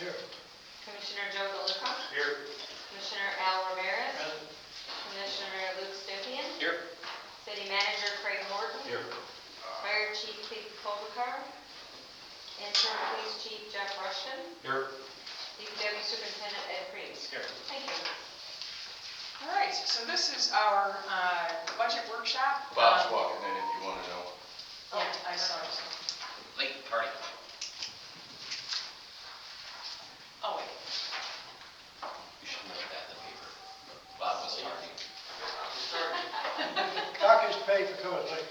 Here. Commissioner Joe DeLuca. Here. Commissioner Al Ramirez. Present. Commissioner Luke Stippian. Here. City Manager Craig Horton. Here. Fire Chief Keith Colbert. Interim Police Chief Jeff Rushton. Here. DPW Superintendent Ed Priest. Here. Thank you. All right, so this is our budget workshop. Bob's walking in if you want to know. Yeah, I saw it. Late party. Oh, wait. You should note that in the paper. Bob was tardy. Doc is paid for coming late.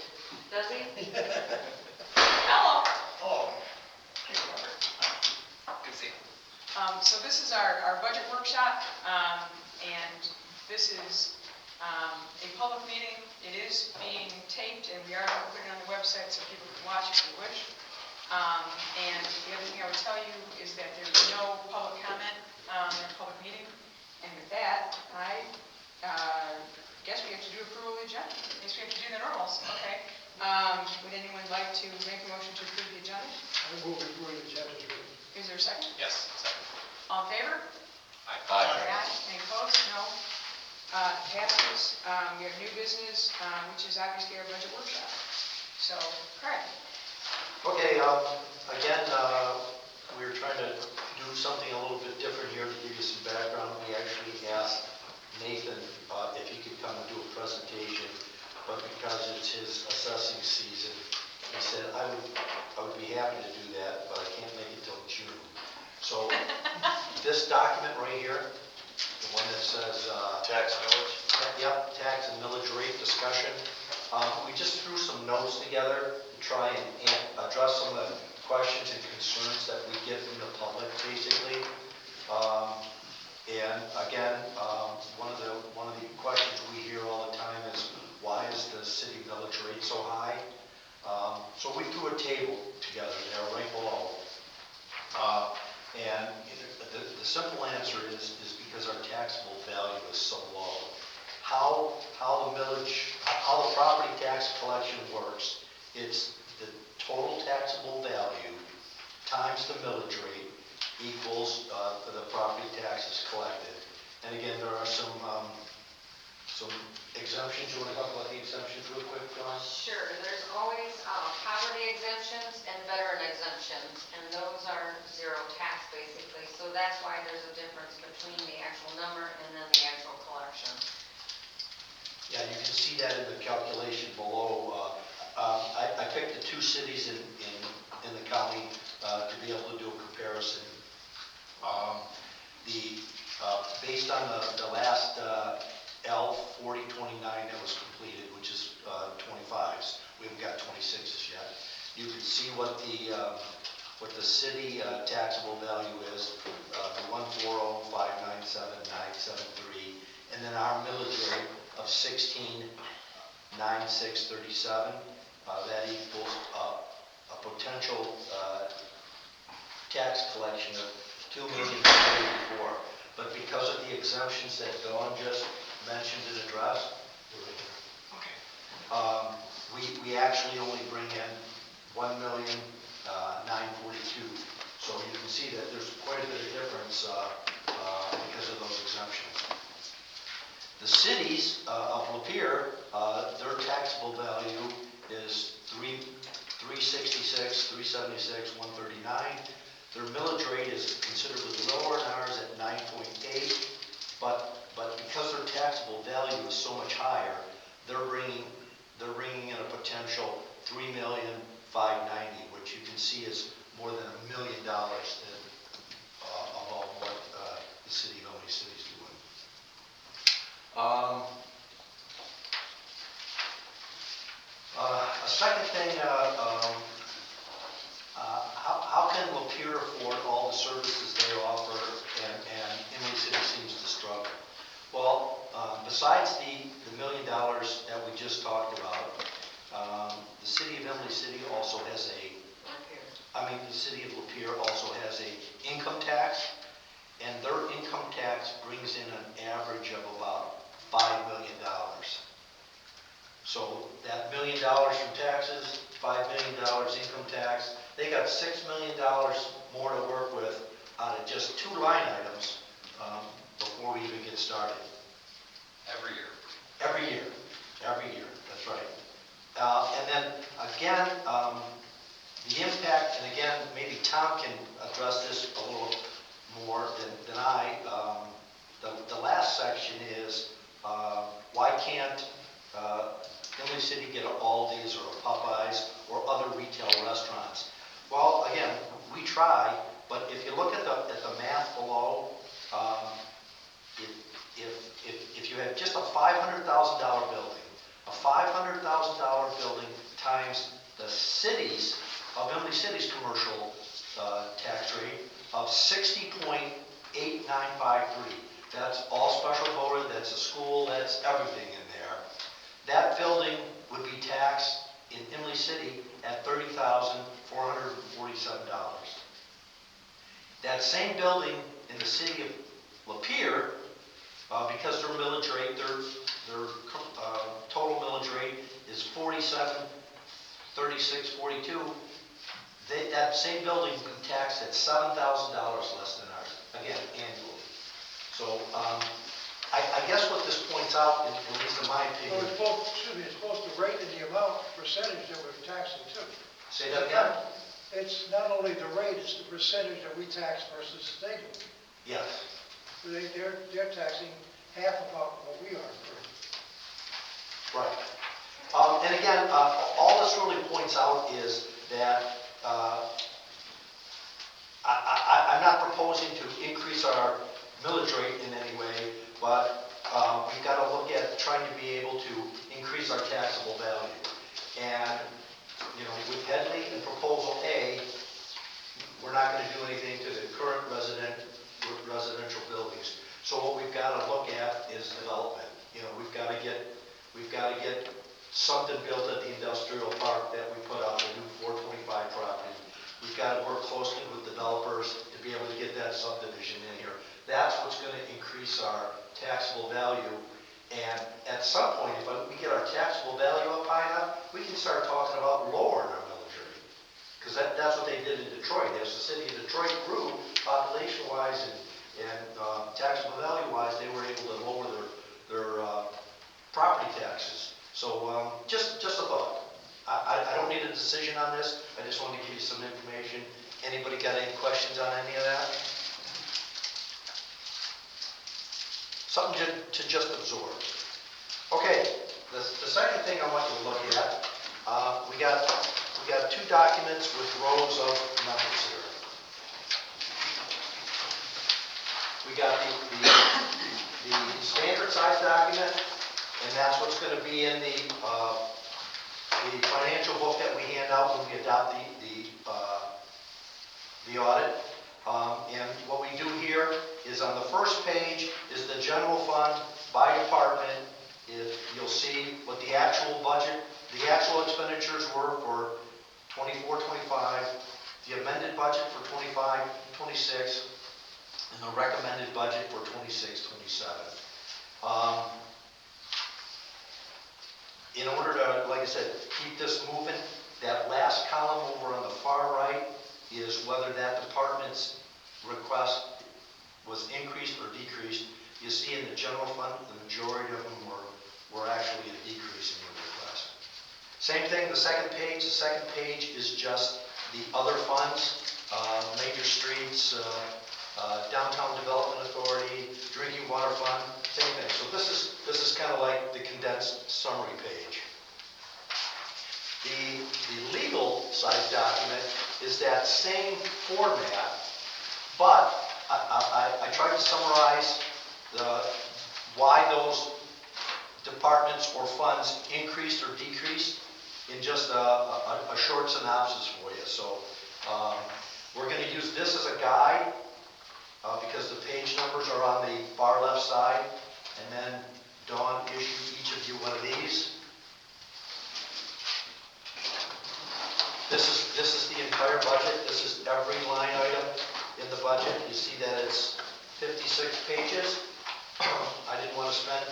Does he? Hello. Oh. Good to see you. So this is our budget workshop, and this is a public meeting. It is being taped, and we are going to put it on the website so people can watch if they wish. And the other thing I would tell you is that there is no public comment in a public meeting. And with that, I guess we have to do approval of the agenda. I guess we have to do the normals. Okay. Would anyone like to make a motion to approve the agenda? I move we approve the agenda as written. Is there a second? Yes, second. All in favor? Aye. Say aye. Any opposed? No. Passes. We have new business, which is obviously our budget workshop. So, Craig. Okay, again, we were trying to do something a little bit different here to give you some background. We actually asked Nathan if he could come and do a presentation, but because it's his assessing season, he said, I would be happy to do that, but I can't make it till June. So, this document right here, the one that says Tax millage? Yep, tax and millage rate discussion. We just threw some notes together to try and address some of the questions and concerns that we get from the public, basically. And again, one of the questions we hear all the time is, why is the city millage rate so high? So we threw a table together there right below. And the simple answer is because our taxable value is so low. How the property tax collection works, it's the total taxable value times the millage rate equals the property taxes collected. And again, there are some exemptions. You want to talk about the exemptions real quick, John? Sure. There's always poverty exemptions and veteran exemptions, and those are zero tax basically. So that's why there's a difference between the actual number and then the actual collection. Yeah, you can see that in the calculation below. I picked the two cities in the county to be able to do a comparison. Based on the last L 4029 that was completed, which is 25s, we haven't got 26s yet. You can see what the city taxable value is, the 140,597,973, and then our millage rate of 16,9637. That equals a potential tax collection of $2,000,084. But because of the exemptions that Dawn just mentioned and addressed, Okay. we actually only bring in $1,942,000. So you can see that there's quite a bit of difference because of those exemptions. The cities of Lapeer, their taxable value is 366, 376, 139. Their millage rate is considerably lower than ours at 9.8, but because their taxable value is so much higher, they're bringing in a potential $3,590,000, which you can see is more than $1 million above what the city of Albany City is doing. A second thing, how can Lapeer afford all the services they offer and Emily City seems to struggle? Well, besides the $1 million that we just talked about, the city of Emily City also has the city of Lapeer also has a income tax, and their income tax brings in an average of about $5 million. So that $1 million from taxes, $5 million income tax, they got $6 million more to work with out of just 2 line items before we even get started. Every year. Every year, that's right. And then again, the impact, and again, maybe Tom can address this a little more than I. The last section is, why can't Imlay City get an Aldi's or a Popeyes or other retail restaurants? Well, again, we try, but if you look at the math below, if you have just a $500,000 building, a $500,000 building times the city's, of Imlay City's commercial tax rate of 60.8953. That's all special voted, that's a school, that's everything in there. That building would be taxed in Imlay City at $30,447. That same building in the city of Lapeer, because their millage rate, their total millage rate is 47.3642. That same building would be taxed at $7,000 less than ours, again, annually. So I guess what this points out, at least in my So opinion, it's supposed to rate in the amount, percentage that we're taxing too. say that again? It's not only the rate, it's the percentage that we tax versus they do. Yes. They're taxing half about what we are. Right. And again, all this really points out is that I'm not proposing to increase our millage rate in any way, but we've got to look at trying to be able to increase our taxable value. And, you know, with Headley and Proposal A, we're not going to do anything to the current residential buildings. So what we've got to look at is development. You know, we've got to get something built at the industrial park that we put out, the new 425 property. We've got to work closely with developers to be able to get that subdivision in here. That's what's going to increase our taxable value. And at some point, if we get our taxable value up high enough, we can start talking about lowering our millage rate. Because that's what they did in Detroit. As the city of Detroit grew, population-wise and taxable value-wise, they were able to lower their property taxes. So just a thought. I don't need a decision on this. I just wanted to give you some information. Anybody got any questions on any of that? Something to just absorb. Okay, the second thing I want you to look at, we got 2 documents with rows of numbers here. We got the standard size document, and that's what's going to be in the financial book that we hand out when we adopt the audit. And what we do here is on the first page is the general fund by department. You'll see what the actual budget, the actual expenditures were for 24-25, the amended budget for 25-26, and the recommended budget for 26-27. In order to, like I said, keep this moving, that last column over on the far right is whether that department's request was increased or decreased. You see in the general fund, the majority of them were actually a decrease in the request. Same thing, the second page. The second page is just the other funds, major streets, downtown development authority, drinking water fund, same thing. So this is kind of like the condensed summary page. The legal size document is that same format, but I tried to summarize why those departments or funds increased or decreased in just a short synopsis for you. So we're going to use this as a guide because the page numbers are on the far left side, and then Dawn issued each of you one of these. This is the entire budget. This is every line item in the budget. You see that it's 56 pages. I didn't want to spend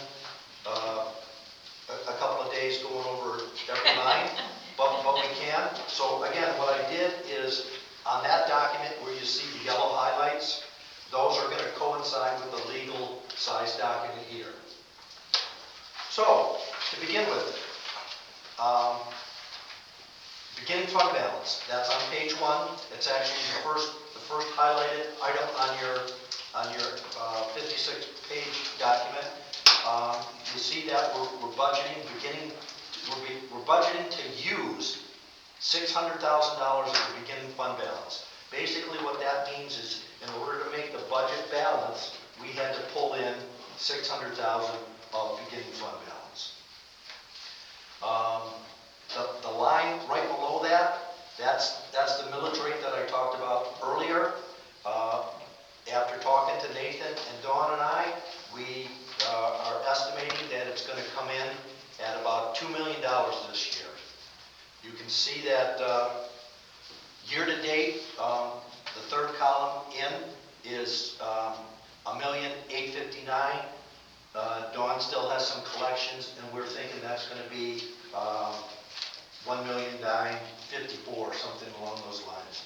a couple of days going over every line, but we can. So again, what I did is on that document where you see the yellow highlights, those are going to coincide with the legal size document here. So, to begin with, beginning fund balance, that's on page 1. It's actually the first highlighted item on your 56-page document. You see that we're budgeting we're budgeting to use $600,000 of the beginning fund balance. Basically what that means is in order to make the budget balance, we had to pull in $600,000 of beginning fund balance. The line right below that, that's the millage rate that I talked about earlier. After talking to Nathan and Dawn and I, we are estimating that it's going to come in at about $2 million this year. You can see that year to date, the third column in is $1,859,000. Dawn still has some collections, and we're thinking that's going to be $1,954,000, something along those lines.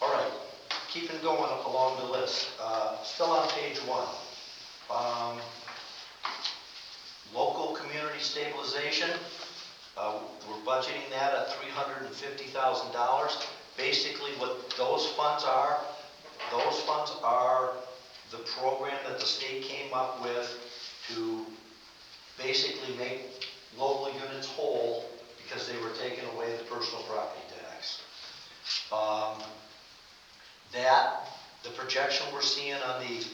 All right, keeping going along the list. Still on page 1. Local community stabilization. We're budgeting that at $350,000. Basically, what those funds are the program that the state came up with to basically make local units whole because they were taking away the personal property tax. The projection we're seeing on the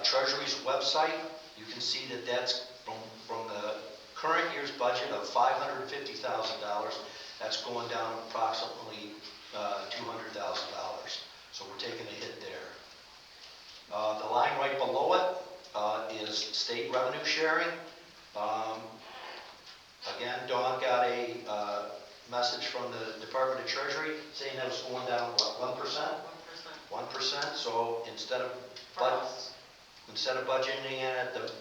Treasury's website, you can see that that's from the current year's budget of $550,000, that's going down approximately $200,000. So we're taking a hit there. The line right below it is state revenue sharing. Again, Dawn got a message from the Department of Treasury saying that was going down, what, 1%? 1%. So instead of budgeting in at the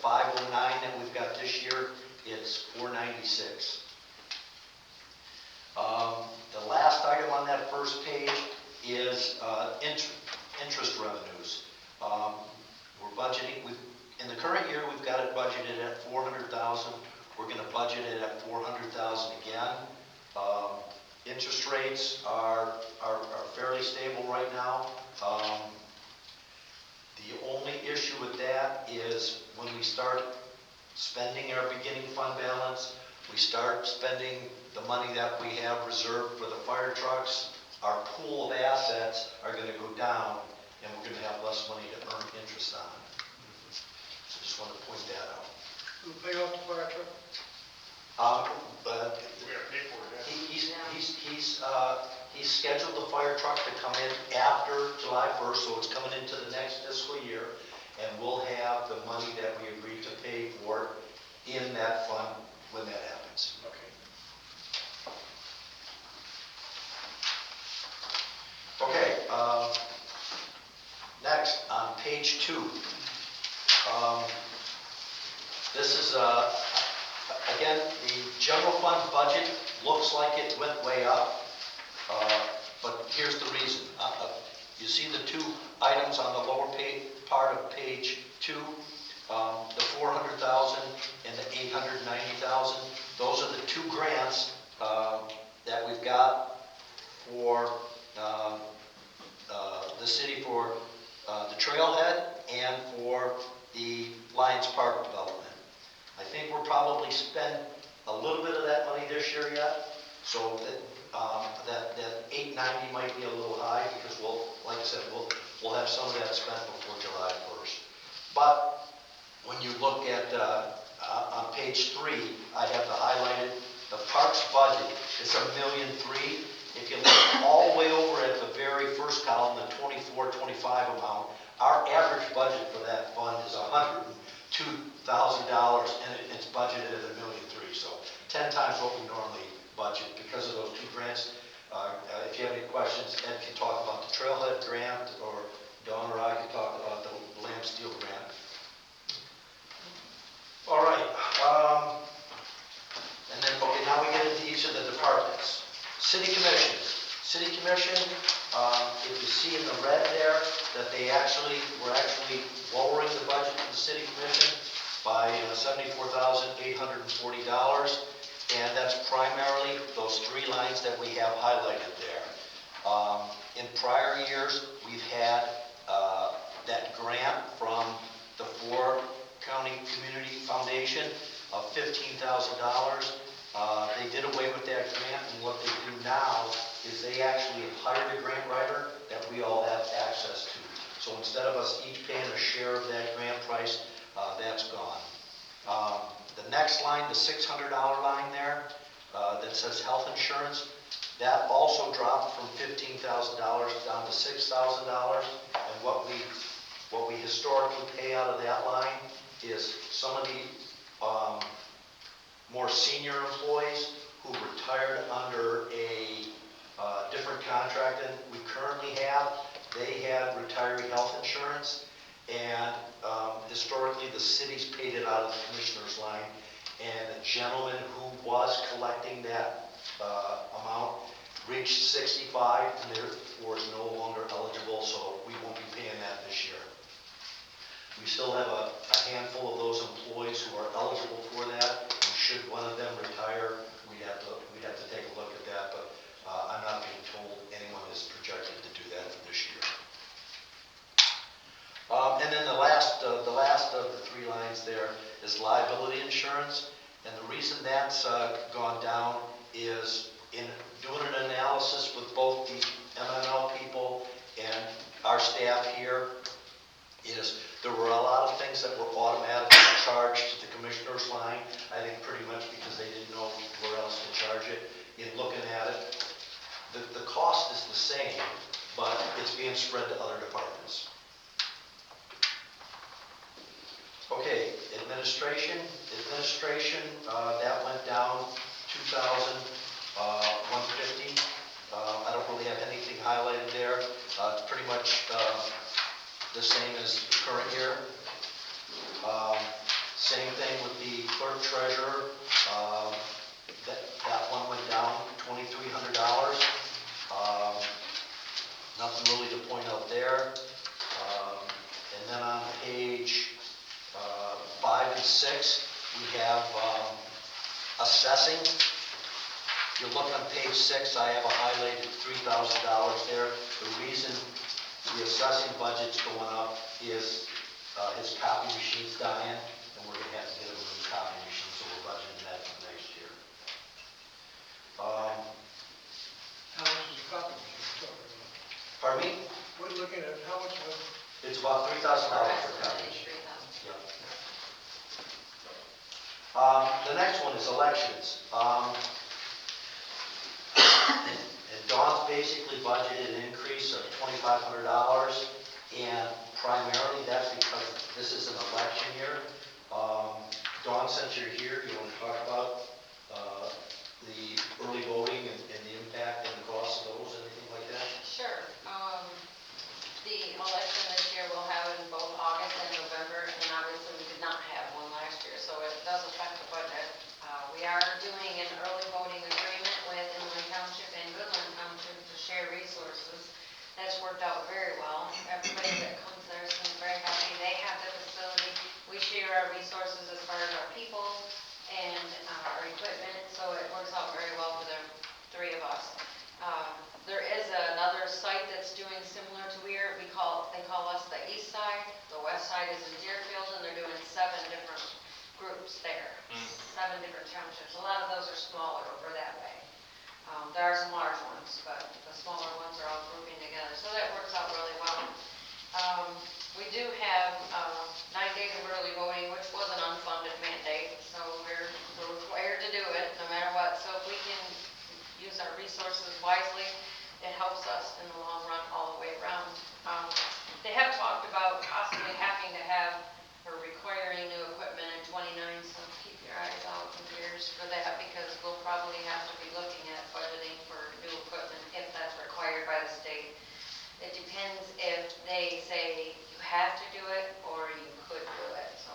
509 that we've got this year, it's 496. The last item on that first page is interest revenues. We're budgeting, in the current year, we've got it budgeted at $400,000. We're going to budget it at $400,000 again. Interest rates are fairly stable right now. The only issue with that is when we start spending our beginning fund balance, we start spending the money that we have reserved for the fire trucks, our pool of assets are going to go down, and we're going to have less money to earn interest on. So just want to point that out. Who pay off the fire truck? But We gotta pay for it, yeah. he's scheduled the fire truck to come in after July 1st, so it's coming into the next fiscal year, and we'll have the money that we agreed to pay for in that fund when that happens. Okay, next, on page 2. This is, again, the general fund budget looks like it went way up, but here's the reason. You see the two items on the lower part of page 2, the $400,000 and the $890,000. Those are the two grants that we've got for the city for the trailhead and for the Lions Park development. I think we'll probably spend a little bit of that money this year yet, so that 890 might be a little high because like I said, we'll have some of that spent before July 1st. But when you look at on page 3, I have the highlighted the parks budget. It's $1,000,003. If you look all the way over at the very first column, the 24-25 amount, our average budget for that fund is $102,000, and it's budgeted at $1,000,003. So 10 times what we normally budget because of those two grants. If you have any questions, Ed can talk about the Trailhead grant, or Dawn or I can talk about the Lamb Steel grant. All right. And then, okay, now we get into each of the City Commission. City Commission, if you see in the red there, that we're actually lowering the budget for the City Commission by $74,840. And that's primarily those three lines that we have highlighted there. In prior years, we've had that grant from the Ford County Community Foundation of $15,000. They did away with that grant, and what they do now is they actually have hired a grant writer that we all have access to. So instead of us each paying a share of that grant price, that's gone. The next line, the $600 line there, that says health insurance, that also dropped from $15,000 down to $6,000. And what we historically pay out of that line is some of the more senior employees who retired under a different contract than we currently have. They had retiree health insurance, and historically the city's paid it out of the commissioner's line. And the gentleman who was collecting that amount reached 65 and therefore is no longer eligible, so we won't be paying that this year. We still have a handful of those employees who are eligible for that, and should one of them retire, we'd have to take a look at that, but I'm not being told anyone is projected to do that for this year. And then the last of the three lines there is liability insurance, and the reason that's gone down is in doing an analysis with both the MML people and our staff here, is there were a lot of things that were automatically charged to the commissioner's line, I think pretty much because they didn't know where else to charge it. In looking at it, the cost is the same, but it's being spread to other departments. Okay, administration, that went down 2,150. I don't really have anything highlighted there. It's pretty much the same as the current year. Same thing with the clerk treasurer. That one went down $2,300. Nothing really to point out there. And then on page 5 and 6, we have assessing. If you look on page 6, I have a highlighted $3,000 there. The reason the assessing budget's going up is his copy machine's dying, and we're going to have to get him a new copy machine, so we're budgeting that for next year. How much is the copy machine talking about? Pardon me? We're looking at how much of It's about $3,000 for copy machine. 3,000. Yep. The next one is elections. And Dawn's basically budgeted an increase of $2,500, and primarily that's because this is an election year. Dawn, since you're here, do you want to talk about the early voting and the impact and the cost of those, anything like that? Sure. The election this year we'll have in both August and November, and obviously we did not have one last year, so it does affect the budget. We are doing an early voting agreement with Inland Township and Goodland Township to share resources. That's worked out very well. Everybody that comes there seems very happy. They have the facility. We share our resources as far as our people and our equipment, so it works out very well for the three of us. There is another site that's doing similar to they call us the east side. The west side is in Deerfield, and they're doing 7 different groups there. 7 different townships. A lot of those are smaller over that way. There are some large ones, but the smaller ones are all grouping together. So that works out really well. We do have 9 days of early voting, which was an unfunded mandate, so we're required to do it no matter what. So if we can use our resources wisely, it helps us in the long run all the way around. They have talked about possibly having to have or requiring new equipment in 29, so keep your eyes out and ears for that, because we'll probably have to be looking at budgeting for new equipment if that's required by the state. It depends if they say you have to do it or you could do it, so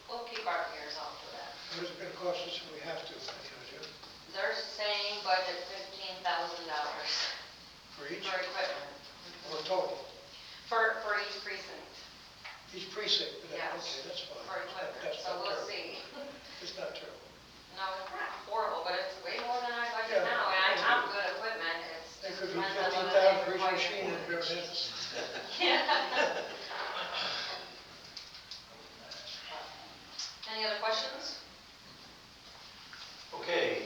we'll keep our ears out for that. what is it going to cost us if we have to? They're saying budget $15,000 total? For each precinct, Each precinct? Yes. Okay, that's fine. for equipment, That's so not we'll terrible. see. It's not terrible. No, it's not horrible, but it's way more than I budget Yeah. now, and I have good equipment, it's It could just be depends on 15,000 whether for they each require. machine in Fairhaven. Yeah. Any other questions? Okay,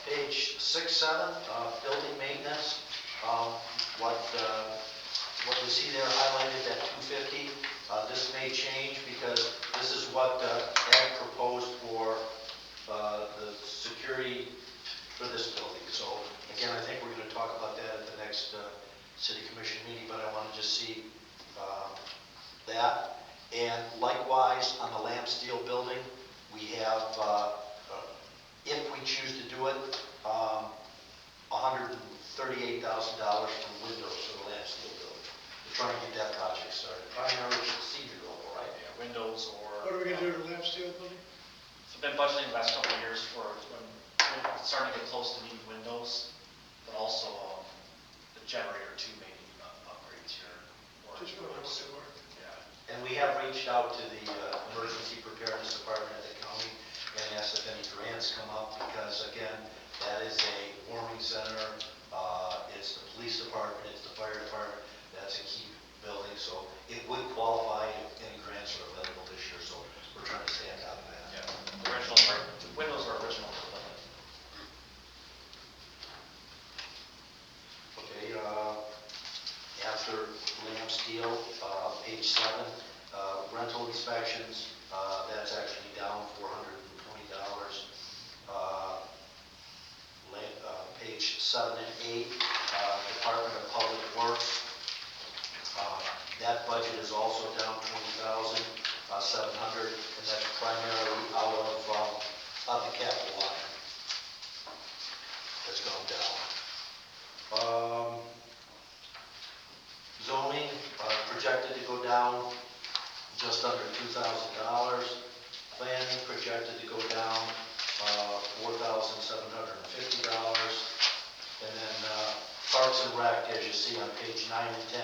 page 6, 7, building maintenance. What you see there highlighted, that 250, this may change because this is what Ag proposed for the security for this building. So again, I think we're going to talk about that at the next city commission meeting, but I want to just see that. And likewise, on the Lamb Steel building, we have, if we choose to do it, $138,000 for windows for the Lamb Steel building. We're trying to get that project started, primarily for the senior level, right? Yeah, windows or. What are we gonna do to the Lamb Steel building? So I've been budgeting the last couple of years for when it's starting to get close to needing windows, but also the generator too may need upgrades here. or- Just for what they were. Yeah. And we have reached out to the emergency preparedness department at the county and asked if any grants come up, because again, that is a warming center, it's the police department, it's the fire department, that's a key building, so it would qualify if any grants are available this year, so we're trying to stay on top of that. Yeah, the windows are original to the building. Okay, after Lamb Steel, page 7, rental inspections, that's actually down $420. Page 7 and 8, Department of Public Works, that budget is also down $20,700, and that's primarily out of the capital line. That's gone down. Zoning, projected to go down just under $2,000. Planning projected to go down $4,750. And then Parks and Rec, as you see on page 9 and 10,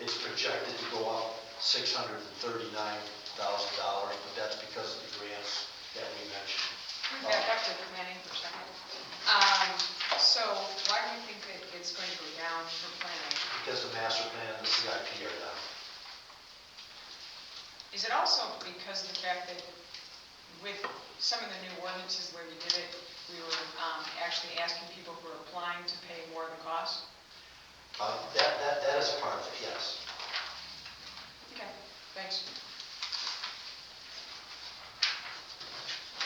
it's projected to go up $639,000, but that's because of the grants that we mentioned. Can we back up to the planning for a second? So why do you think that it's going to go down for planning? Because the master plan and the CIP are down. Is it also because of the fact that with some of the new ordinances, the way we did it, we were actually asking people who are applying to pay more of the cost? That is a part of it, yes. Okay, thanks.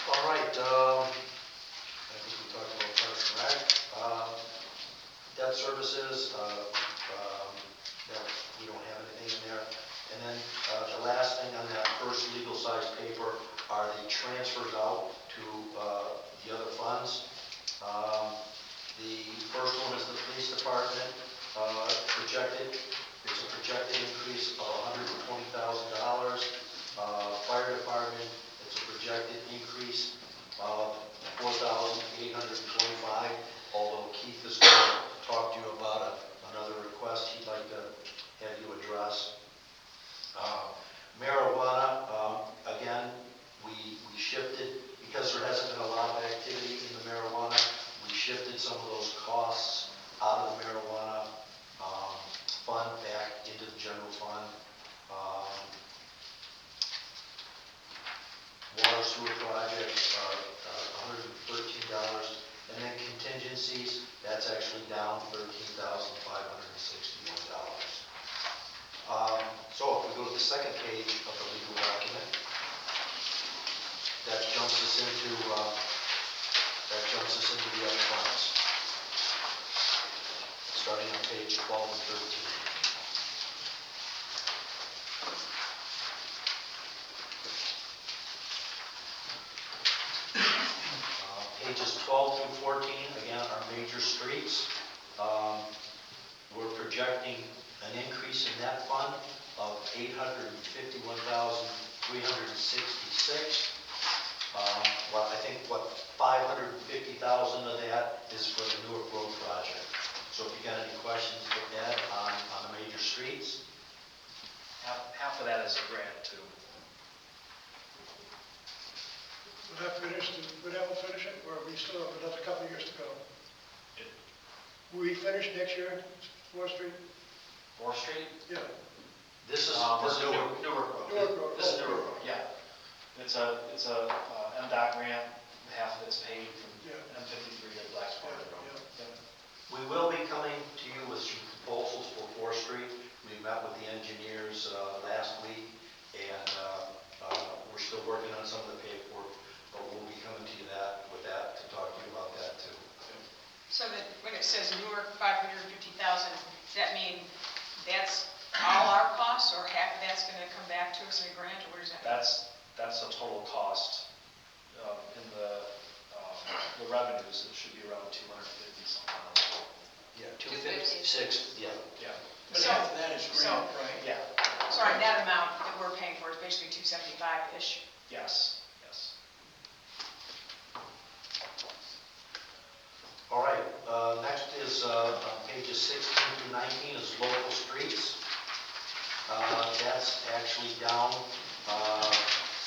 All right, I think we talked about Parks and Rec. Debt services, that we don't have anything in there. And then the last thing on that first legal size paper are the transfers out to the other funds. The first one is the police department, projected, it's a projected increase of $120,000. Fire department, it's a projected increase of $4,825, although Keith is going to talk to you about another request he'd like to have you address. Marijuana, again, we shifted, because there hasn't been a lot of activity in the marijuana, we shifted some of those costs out of the marijuana fund back into the general fund. Water sewer projects are $113, and then contingencies, that's actually down $13,561. So if we go to the second page of the legal document, that jumps us into the other funds, starting on page 12 and 13. Pages 12 through 14, again, are major streets. We're projecting an increase in that fund of $851,366. I think 550,000 of that is for the Newark Road project. So if you got any questions for Ed on the major streets. is a grant too. Would that finish, would that one finish it, or we still have another couple of years to go? It- Will we finish next year, 4th Street? 4th Street? Yeah. This is Or Newark. Newark Road. Newark Road. This is Newark Road, yeah. It's a MDOT grant, half of it's paid from Yeah. M53 to Blacksburg Road. Yeah. Yep. We will be coming to you with some proposals for 4th Street. We met with the engineers last week, and we're still working on some of the paperwork, but we'll be coming to you with that, to talk to you about that too. So that when it says Newark 550,000, does that mean that's all our costs, or half of that's going to come back to us in a grant, or what does that mean? That's the total cost. In the revenues, it should be around 250 something. Yeah, 250. 256, yeah. Yeah, But So- half of that is so- grant, right? yeah, So our net amount that we're paying for is basically 275-ish. yes, yes. All right, next is on pages 16 through 19 is local streets. That's actually down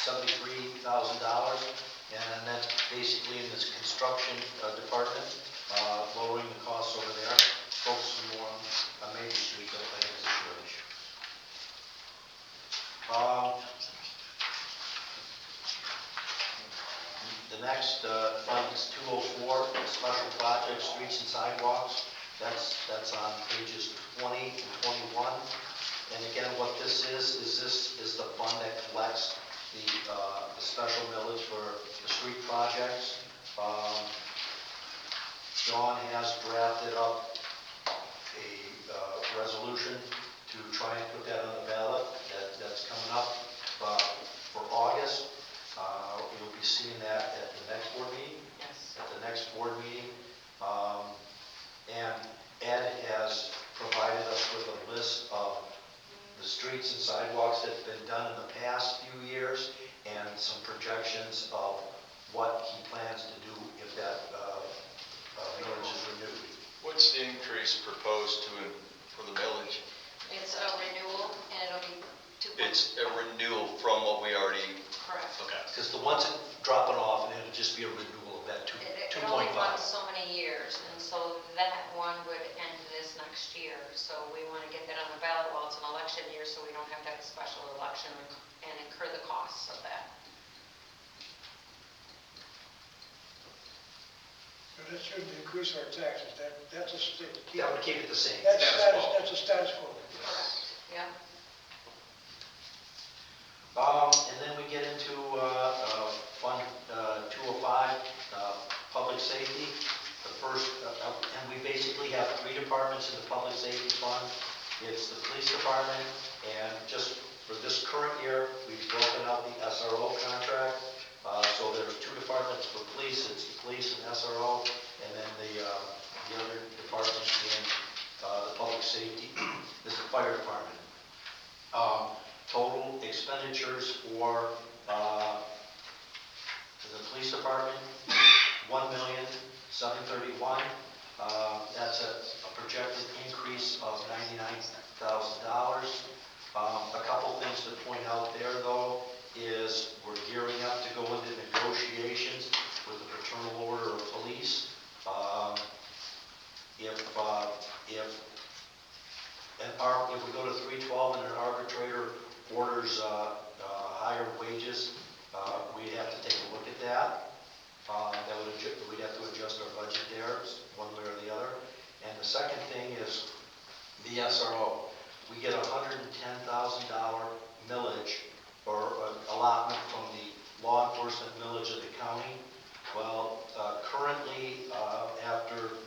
$73,000, and that's basically in this construction department, lowering the costs over there, focusing more on major streets, I think is the short issue. The next fund is 204, special projects, streets and sidewalks. That's on pages 20 and 21. And again, what this is the fund that collects the special millage for the street projects. John has drafted up a resolution to try and put that on the ballot. That's coming up for August. You'll be seeing that at the next board meeting. Yes. At the next board meeting. And Ed has provided us with a list of the streets and sidewalks that have been done in the past few years and some projections of what he plans to do if that millage is renewed. What's the increase proposed for the millage? It's a renewal, and it'll be 2. It's a renewal from what we already, Correct. okay. Because the ones that dropping off, and it'll just be a renewal of that It 2.5. only runs so many years, and so that one would end this next year. So we want to get that on the ballot while it's an election year, so we don't have to have a special election and incur the costs of that. But that shouldn't increase our taxes, that's a state. That would keep it the same. That's Status status, quo. that's a status quo. Correct. Yeah. And then we get into Fund 205, Public Safety. The first, and we basically have 3 departments in the Public Safety Fund. It's the Police Department, and just for this current year, we've broken out the SRO contract. So there's 2 departments for police, it's the police and SRO, and then the other department in the Public Safety is the Fire Department. Total expenditures for the police department, $1,731,000. That's a projected increase of $99,000. A couple things to point out there, though, is we're gearing up to go into negotiations with the Fraternal Order of Police. If we go to 312 and an arbitrator orders higher wages, we'd have to take a look at that. We'd have to adjust our budget there, one way or the other. And the second thing is the SRO. We get a $110,000 millage or allotment from the law enforcement millage of the county. Well, currently, after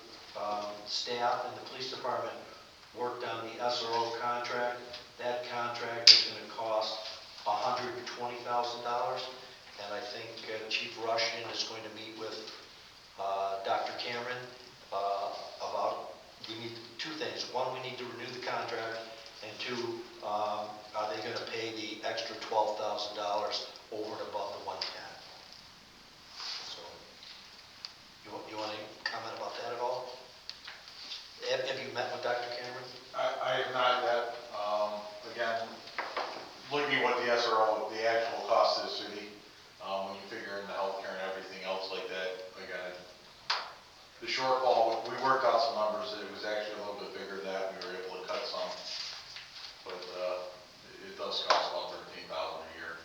staff in the police department worked on the SRO contract, that contract is going to cost $120,000. And I think Chief Rushing is going to meet with Dr. Cameron about, we need 2 things. One, we need to renew the contract, and 2, are they going to pay the extra $12,000 over and above the 110? So, you want to comment about that at all? Have you met with Dr. Cameron? I have not yet. Again, looking at what the SRO, the actual cost to the city, when you figure in the healthcare and everything else like that, again, the shortfall, we worked out some numbers, it was actually a little bit bigger than that, we were able to cut some, but, it does cost about $13,000 a year.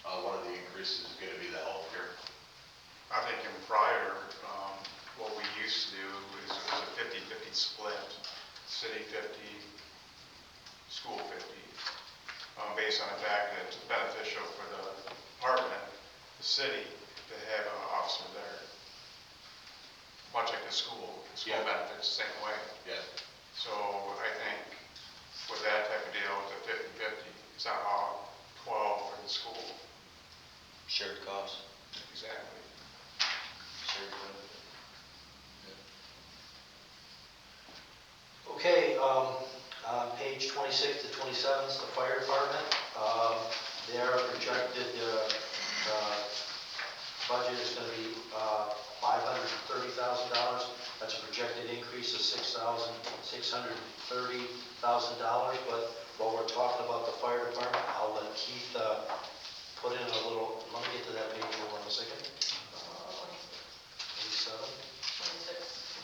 One of the increases is gonna be the healthcare. I think in prior, what we used to do is it was a 50-50 split, city 50, school 50, based on the fact that it's beneficial for the department, the city, to have an officer there. Much like the school Yeah. benefits the same way. Yeah. So I think with that type of deal, with the 50-50, it's not all 12 for the school. Shared costs. Exactly. Shared benefit. Okay, on page 26 to 27 is the fire department. Their projected budget is going to be $530,000. That's a projected increase of $630,000. But while we're talking about the fire department, I'll let Keith put in a little, let me get to that page, hold on a second. 27,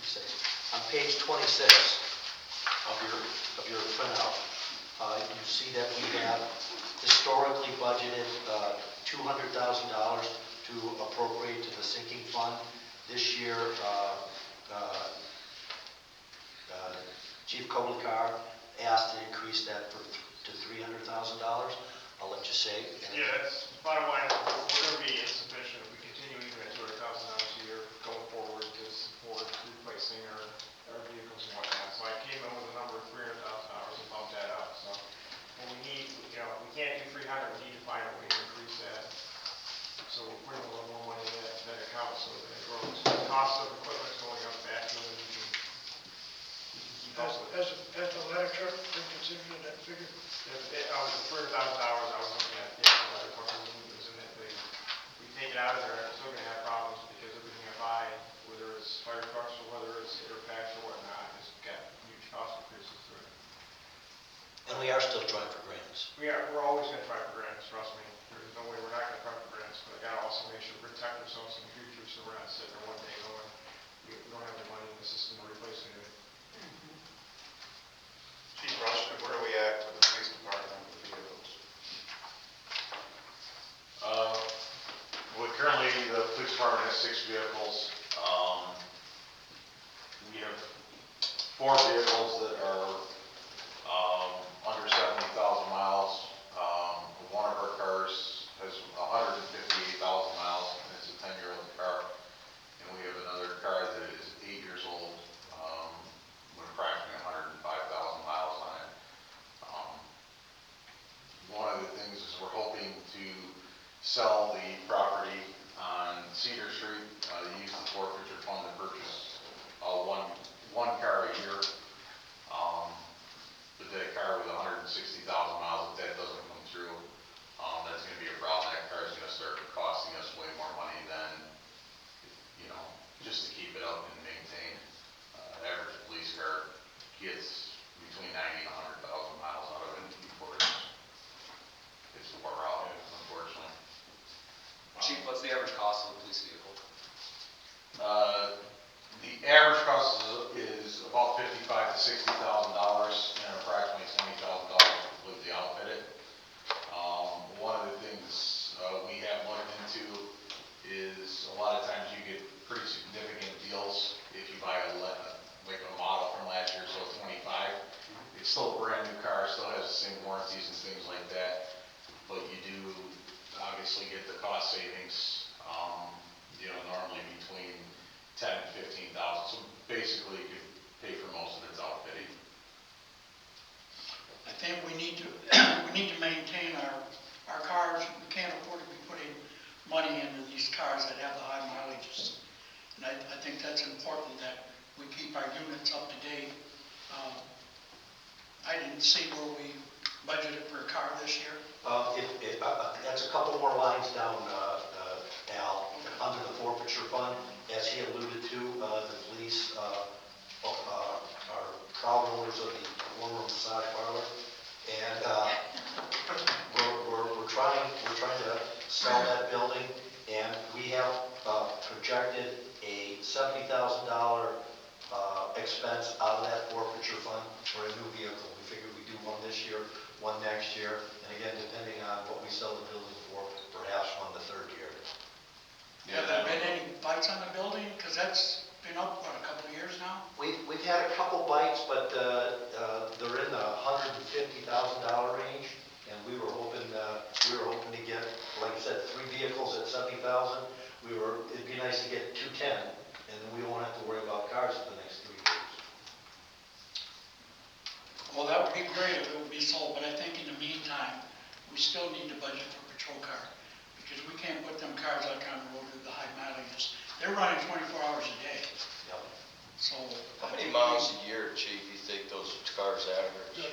26. On page 26 of your printout, you see that we have historically budgeted $200,000 to appropriate to the sinking fund. This year, Chief Koblikar asked to increase that to $300,000. I'll let you say. Yeah, that's, bottom line, we're going to be insufficient if we continue even at $200,000 a year going forward to support replacing our vehicles and whatnot. So I came in with a number of $300,000 and bumped that up. So what we need, we can't do 300, we need to find a way to increase that. So we're putting a little more money in that account so that it grows. The cost of equipment's going up faster than we can keep up with. Has the ladder truck been considered in that figure? The $300,000 I was looking at, the other company was in it. If we take it out of there, we're still going to have problems because everything I buy, whether it's fire trucks or whether it's air packs or whatnot, has got huge cost increases to it. And we are still trying for grants. We're always going to try for grants, trust me. There's no way we're not going to try for grants, but I got to also make sure we protect ourselves in the future so we're not sitting there one day going, we don't have the money in the system to replace it. Chief Rushton, where are we at with the police department with vehicles? Well, currently, the police department has 6 vehicles. We have 4 vehicles that are under 70,000 miles. One of our cars has 158,000 miles, and it's a 10-year-old car. And we have another car that is 8 years old, with approximately 105,000 miles on it. One of the things is we're hoping to sell the property on Cedar Street, use the forfeiture fund to purchase one car a year. But that car with 160,000 miles, if that doesn't come through, that's going to be a problem. That car is going to start costing us way more money than, just to keep it up and maintain. Average police car gets between 90 and 100,000 miles out of it before it's wore out, unfortunately. Chief, what's the average cost of a police vehicle? The average cost is about $55,000 to $60,000 and approximately $20,000 to completely outfit it. One of the things we have looked into is a lot of times you get pretty significant deals if you buy a model from last year, so 25. It's still a brand new car, still has the same warranties and things like that, but you do obviously get the cost savings, normally between 10 and 15,000. So basically, you could pay for most of its outfitting. I think we need to maintain our cars. We can't afford to be putting money into these cars that have the high mileages. And I think that's important that we keep our units up to date. I didn't see where we budgeted for a car this year. That's a couple more lines down, Al, under the forfeiture fund. As he alluded to, the police are proud owners of the former massage parlor. And we're trying to sell that building, and we have projected a $70,000 expense out of that forfeiture fund for a new vehicle. We figured we'd do one this year, one next year, and again, depending on what we sell the building for, perhaps one the third year. Have there been any bites on the building? Because that's been up, what, a couple of years now? We've had a couple bites, but they're in the $150,000 range, and we were hoping to get, like I said, 3 vehicles at $70,000. It'd be nice to get 210, and then we won't have to worry about cars for the next 3 years. Well, that would be great if it would be sold, but I think in the meantime, we still need to budget for patrol car. Because we can't put them cars out on the road with the high mileages. They're running 24 hours a day, Yep. so. How many miles a year, chief, you think those cars average?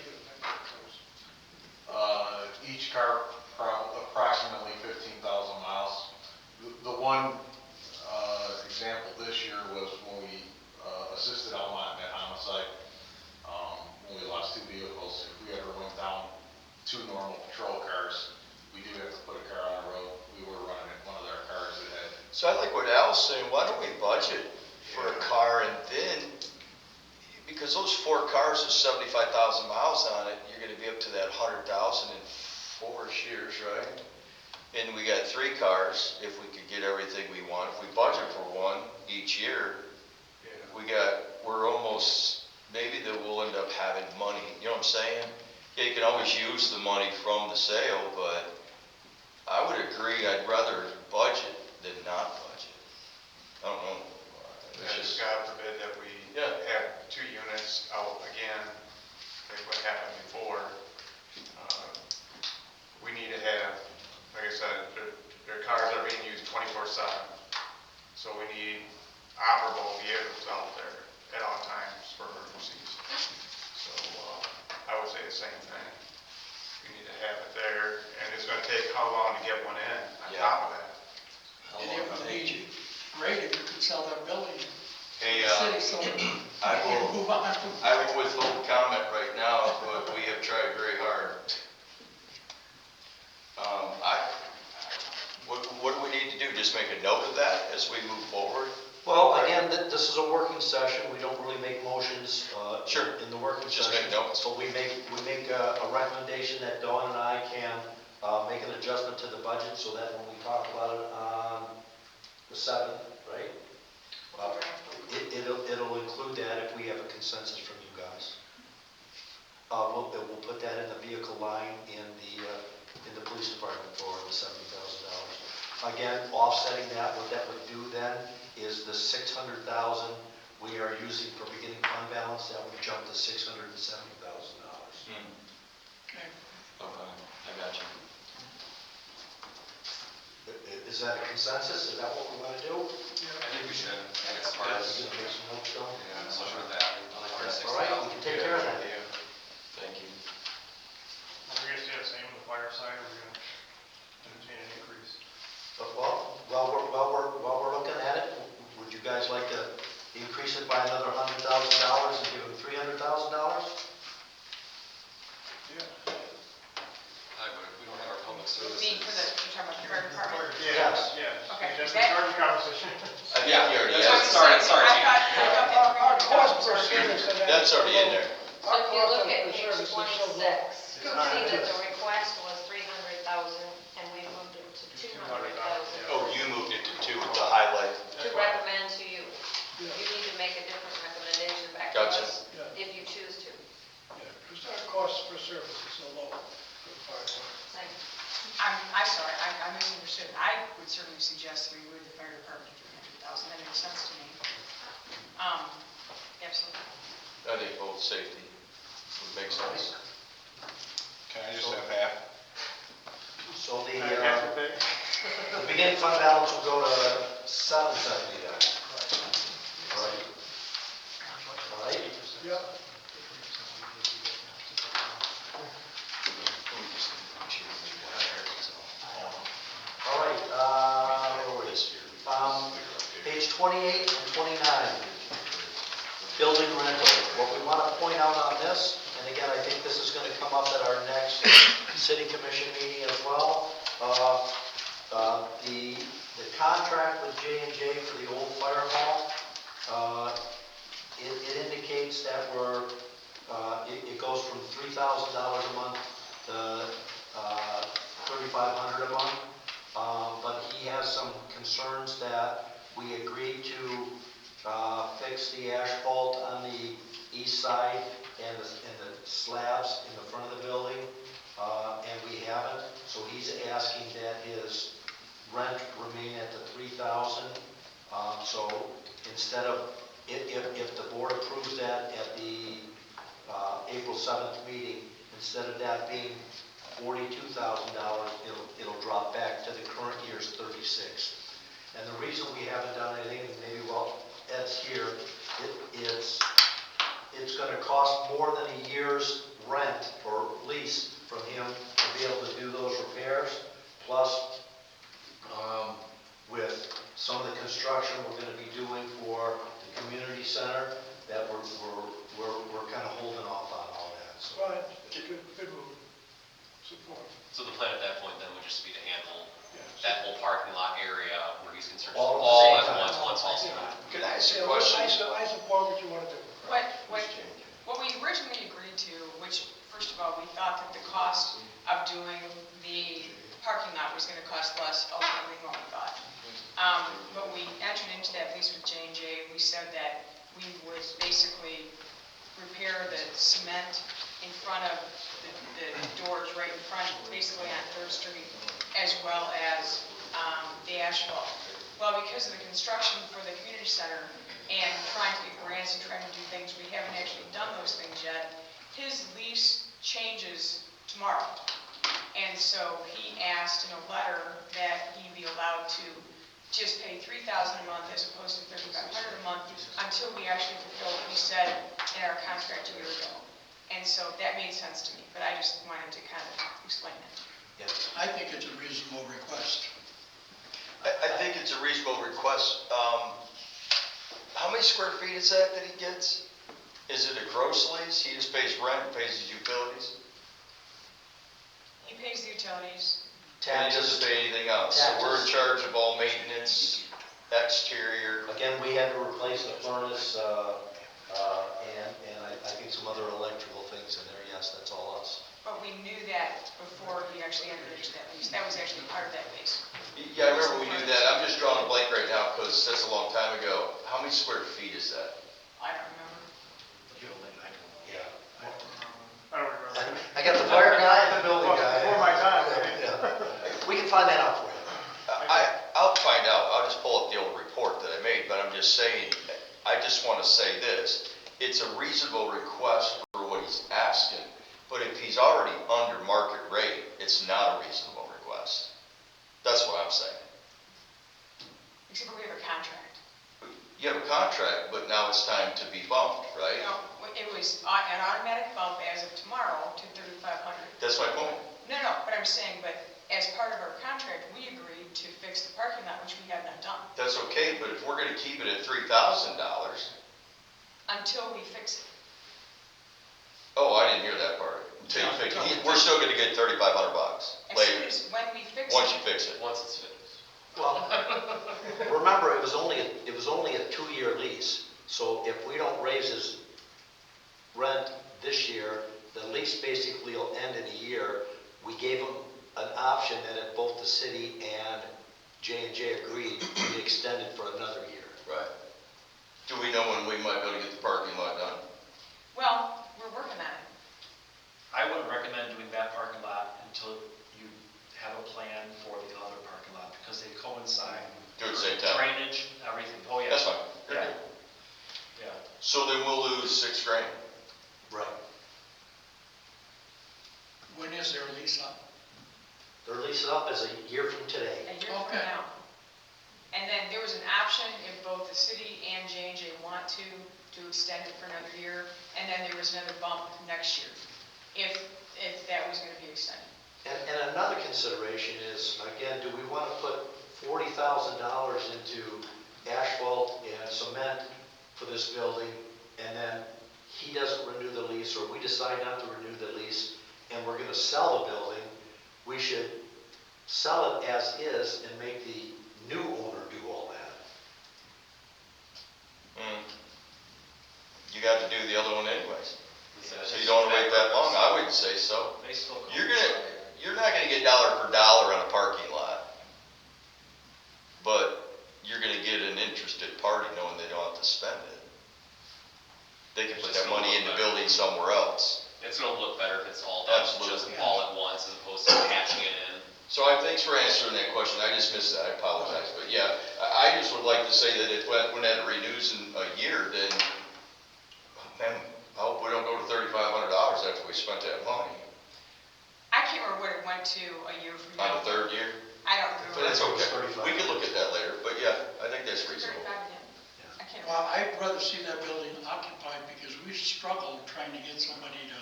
Each car approximately 15,000 miles. The one example this year was when we assisted Almont in that homicide, when we lost 2 vehicles. If we ever went down 2 normal patrol cars, we do have to put a car on the road. We were running one of their cars that had. So I like what Al's saying, why don't we budget for a car and then, because those 4 cars with 75,000 miles on it, you're gonna be up to that 100,000 in 4 years, right? And we got 3 cars, if we could get everything we want, if we budget for one each year, we're almost, maybe that we'll end up having money, you know what I'm saying? Yeah, you can always use the money from the sale, but I would agree, I'd rather budget than not budget. I don't know. And just God forbid that we Yeah. have 2 units out again, like what happened before. We need to have, like I said, their cars are being used 24/7. So we need operable vehicles out there at all times for emergencies. So I would say the same thing. We need to have it there, and it's gonna take how long to get one in on Yeah. top of that. And it would be great if you could sell that building Hey, in the city, so we I can will- move on. I will withhold comment right now, but we have tried very hard. What do we need to do? Just make a note of that as we move forward? Well, again, this is a working session. We don't really make motions Sure. in the working Just session. make notes. So we make a recommendation that Dawn and I can make an adjustment to the budget so that when we talk about it on the 7th, right? It'll include that if we have a consensus from you guys. We'll put that in the vehicle line in the police department for the $70,000. Again, offsetting that, what that would do then is the 600,000 we are using for beginning fund balance, that would jump to $670,000. Okay. Okay, I got you. Is that a consensus? Is that what we want to do? I think we should, I think it's smart. Yes. Make some notes, Dawn? Yeah, especially with that. I like our All right, we can take care of that. Thank you. Are we gonna stay the same on the fire side, or are we gonna entertain an increase? But while we're looking at it, would you guys like to increase it by another $100,000 and give them $300,000? Yeah. We don't have our public You services. mean for the, you're talking about the fire department? Yes. Yeah, Okay, just that- starting the conversation. I think you already that's have. what started, sorry, I Chief. thought Our that cost per service. That's already in there. So Our if you cost look per at page service is so 26, low. you can see that the request was 300,000 and we moved it to 200,000 Oh, you moved it to 2 with the highlight. to recommend to you. You need to make a different recommendation back to Gotcha. us if you choose to. Because our cost per service is so low for the fire department. Thank you. I'm sorry, I misunderstood. I would certainly suggest we move the fire department to 300,000, that makes sense to me. Absolutely. I think both safety would make sense. Can I just have half? So the Half the thing? beginning fund balance will go to 770 then. All right. All right? Yep. All right, Where were we? Page 28 and 29. Building rental. What we want to point out on this, and again, I think this is gonna come up at our next city commission meeting as well. The contract with J&J for the old fire hall, it indicates that it goes from $3,000 a month to $3,500 a month. But he has some concerns that we agreed to fix the asphalt on the east side and the slabs in the front of the building, and we haven't. So he's asking that his rent remain at the $3,000. So instead of, if the board approves that at the April 7th meeting, instead of that being $42,000, it'll drop back to the current year's $36,000. And the reason we haven't done anything, maybe while Ed's here, it's going to cost more than a year's rent or lease from him to be able to do those repairs. Plus, with some of the construction we're going to be doing for the community center, that we're kind of holding off on all that. So. Well, good move. Support. So the plan at that point then would just be to handle Yes. that whole parking lot area where he's concerned, All at the all same at time. once also. Can I ask Yeah, you a question? I support what you want to do. What we originally agreed to, which, first of all, we thought that the cost of doing the parking lot was gonna cost less ultimately than what we thought. But we entered into that lease with J&J, we said that we would basically repair the cement in front of the doors right in front, basically on 3rd Street, as well as the asphalt. Well, because of the construction for the community center and trying to get grants and trying to do things, we haven't actually done those things yet. His lease changes tomorrow. And so he asked in a letter that he be allowed to just pay $3,000 a month as opposed to $3,500 a month until we actually fulfill what we said in our contract a year ago. And so that made sense to me, but I just wanted to kind of explain it. Yeah. I think it's a reasonable request. I think it's a reasonable request. How many square feet is that he gets? Is it a gross lease? He just pays rent, pays his utilities? He pays the utilities. And he doesn't pay anything else? So we're in Taxes. charge of all maintenance, exterior. Again, we had to replace the furnace, and I think some other electrical things in there. Yes, that's all us. But we knew that before he actually entered into that lease. That was actually part of that lease. Yeah, I remember we knew that. I'm just drawing a blank right now because that's a long time ago. How many square feet is that? I don't remember. Yeah. I don't remember. I got the fire guy and the building guy. Before my time. Yeah. We can find that out for you. I'll find out. I'll just pull up the old report that I made, but I'm just saying, I just want to say this. It's a reasonable request for what he's asking, but if he's already under market rate, it's not a reasonable request. That's what I'm saying. Except for we have a contract. You have a contract, but now it's time to be bumped, right? No, it was an automatic bump as of tomorrow to $3,500. That's my point. No, but I'm saying, but as part of our contract, we agreed to fix the parking lot, which we have not done, That's okay, but if we're going to keep it at $3,000, until we fix it. oh, I didn't hear that part. Until you fix it. We're still going to get $3,500 As soon later, as, when we fix once it, you fix it. Once it's finished. Well, remember, it was only a 2-year lease. So if we don't raise his rent this year, the lease basically will end in a year. We gave him an option that if both the city and J&J agreed, we extended for another year. Right. Do we know when we might be able to get the parking lot done? well, we're working on it. I wouldn't recommend doing that parking lot until you have a plan for the other parking lot, because they coincide. Do it at the same time? Drainage, everything, oh yeah. That's fine. Yeah, yeah. So then we'll lose $6,000. Right. When is their lease up? Their lease up is a year from today. A year from Okay. now. And then there was an option if both the city and J&J want to extend it for another year, and then there was another bump next year, if that was gonna be extended. And another consideration is, again, do we want to put $40,000 into asphalt and cement for this building, and then he doesn't renew the lease, or we decide not to renew the lease, and we're gonna sell the building, we should sell it as is and make the new owner do all that. You got to do the other one anyways. So you don't want to wait that long, I wouldn't say so. They still come. You're not gonna get dollar for dollar on a parking lot. But you're gonna get an interested party knowing they don't have to spend it. They can put that money in the building somewhere else. It's gonna look better if it's all done, Absolutely. just all at once as opposed to patching it in. So thanks for answering that question, I just missed that, I apologize, but yeah, I just would like to say that when that renews in a year, then, man, I hope we don't go to $3,500 after we spent that money I can't remember what it went to a year from now. on the third year, I don't but remember. it's okay, 35. we can look at that later, but yeah, I think that's reasonable. 35 again. I can't Well, remember. I'd rather see that building occupied because we struggled trying to get somebody to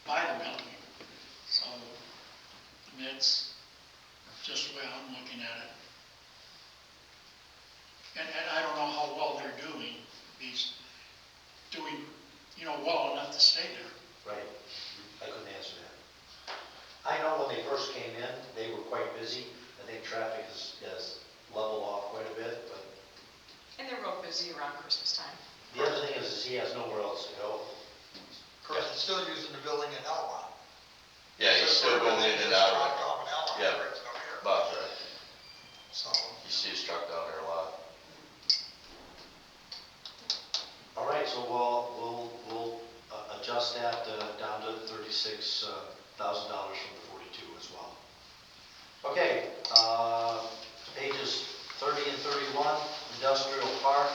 buy the building. So, I mean, it's just the way I'm looking at it. And I don't know how well they're doing. He's doing, well enough to stay there. Right, I couldn't answer that. I know when they first came in, they were quite busy. I think traffic has leveled off quite a bit, but And they're real busy around Christmas time. the other thing is he has nowhere else to go. Of course, it's still using the building in Elmont. Yeah, he's still going in and out of Dropped it. off in Elmont, Yeah. brings it up here. Bob's right, So, you see his truck down there a lot. All right, so we'll adjust that down to $36,000 from the 42 as well. Okay, pages 30 and 31, industrial park.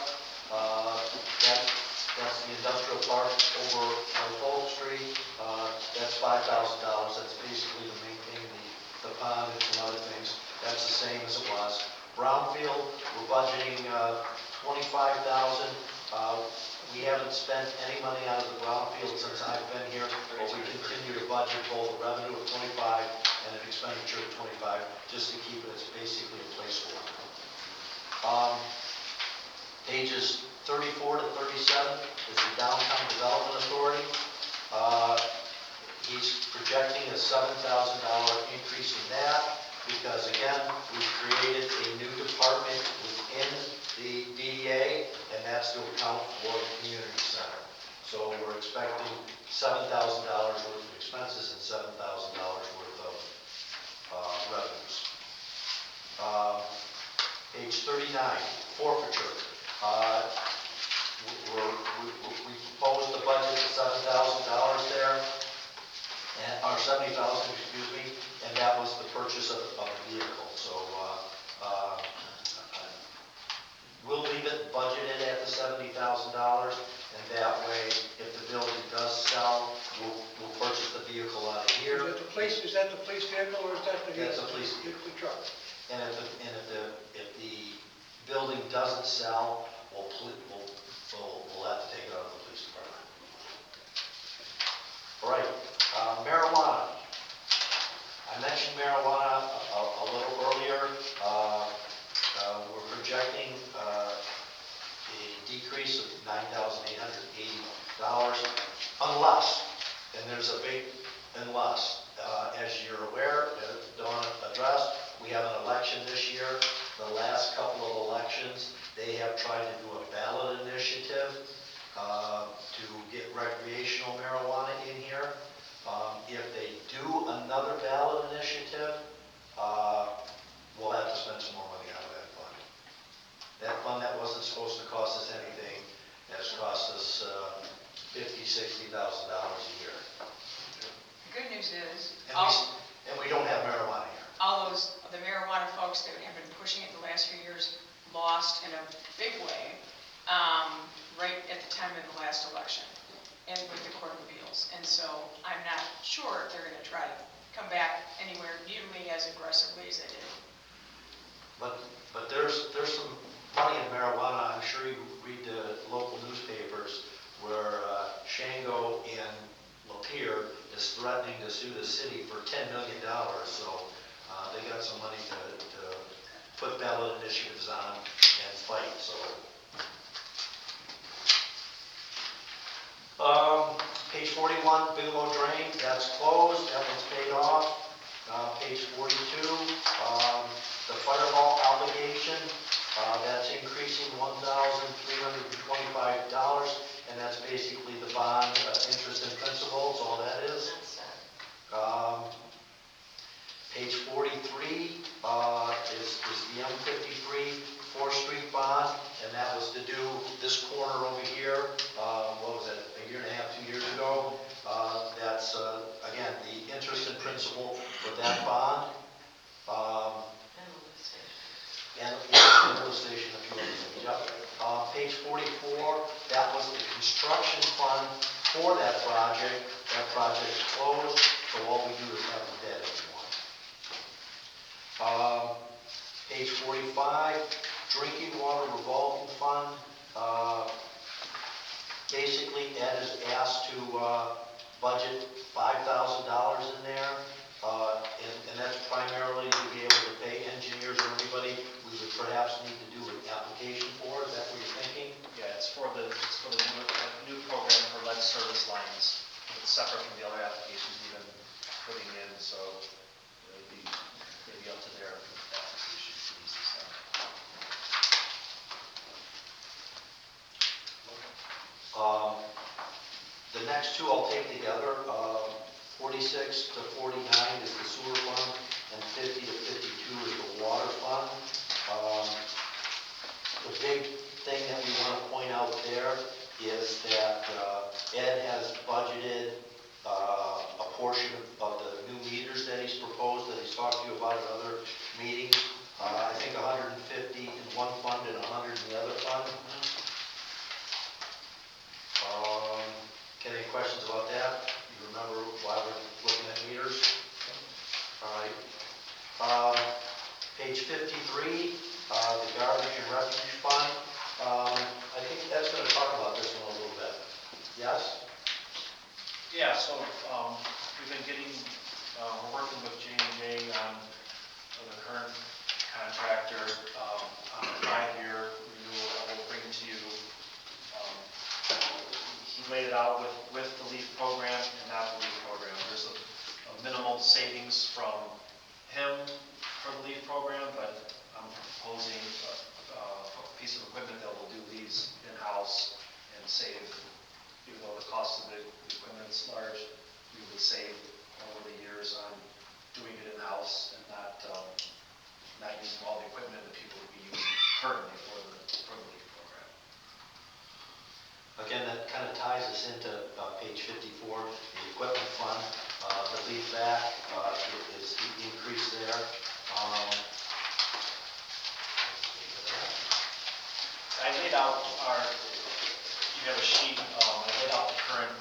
That's the industrial park over on Polk Street. That's $5,000. That's basically to maintain the pond and some other things. That's the same as it was. Brownfield, we're budgeting $25,000. We haven't spent any money out of the brownfield since I've been here, but we continue to budget both a revenue of 25 and an expenditure of 25, just to keep it as basically a placeholder. Pages 34 to 37 is the Downtown Development Authority. He's projecting a $7,000 increase in that, because again, we've created a new department within the DDA, and that's to account for the community center. So we're expecting $7,000 worth of expenses and $7,000 worth of revenues. Page 39, forfeiture. We proposed a budget of $7,000 there, or $70,000, excuse me, and that was the purchase of a vehicle. So we'll leave it budgeted at the $70,000, and that way, if the building does sell, we'll purchase the vehicle out of here. is that the police vehicle or is that the? That's the police The truck. And if the building doesn't sell, we'll have to take it out of the police department. All right, marijuana. I mentioned marijuana a little earlier. We're projecting a decrease of $9,880 unless, and there's a big unless. As you're aware, Dawn addressed, we have an election this year. The last couple of elections, they have tried to do a ballot initiative to get recreational marijuana in here. If they do another ballot initiative, we'll have to spend some more money out of that fund. That fund that wasn't supposed to cost us anything has cost us $50,000, $60,000 a year. The good news is, And we don't have marijuana here. all the marijuana folks that have been pushing it the last few years lost in a big way, right at the time of the last election, and with the Court of Appeals. And so I'm not sure if they're gonna try to come back anywhere nearly as aggressively as they did. But there's some money in marijuana. I'm sure you read the local newspapers where Shango and Lapeer is threatening to sue the city for $10 million. So they got some money to put ballot initiatives on and fight. So Page 41, Bigelow Drain, that's closed, that one's paid off. Page 42, the firewall obligation, that's increasing $1,325, and that's basically the bond, interest and principal, is all that is. That's it. Page 43 is the M53 4th Street bond, and that was to do this corner over here, what was it, a year and a half, 2 years ago? That's, again, the interest and principal for that bond. And the lift station, a few other things, yep. Page 44, that was the construction fund for that project. That project's closed, so all we do is have the debt anymore. Page 45, drinking water revolving fund. Basically, Ed is asked to budget $5,000 in there, and that's primarily to be able to pay engineers or anybody we would perhaps need to do an application for. Is that what you're thinking? Yeah, it's for the new program for lead service lines. It's separate from the other applications we've been putting in, so it'd be maybe up to their application fees and stuff. The next two I'll take together. 46 to 49 is the sewer fund, and 50 to 52 is the water fund. The big thing that we want to point out there is that Ed has budgeted a portion of the new meters that he's proposed, that he's talked to you about at other meetings. I think 150 in one fund and 100 in the other fund. Any questions about that? You remember why we're looking at meters? All right. Page 53, the garbage and refuge fund. I think Ed's going to talk about this one a little bit. Yes? Yeah, so we've been getting, we're working with J&J on the current contractor on a 5-year renewal that we'll bring to you. He laid it out with the LEAF program and not the LEAF program. There's a minimal savings from him for the LEAF program, but I'm proposing a piece of equipment that will do these in-house and save, even though the cost of the equipment's large, we would save over the years on doing it in-house and not using all the equipment that people would be using currently for the LEAF program. Again, that kind of ties us into page 54, the equipment fund. The lead back is the increase there. I laid out you have a sheet, I laid out the current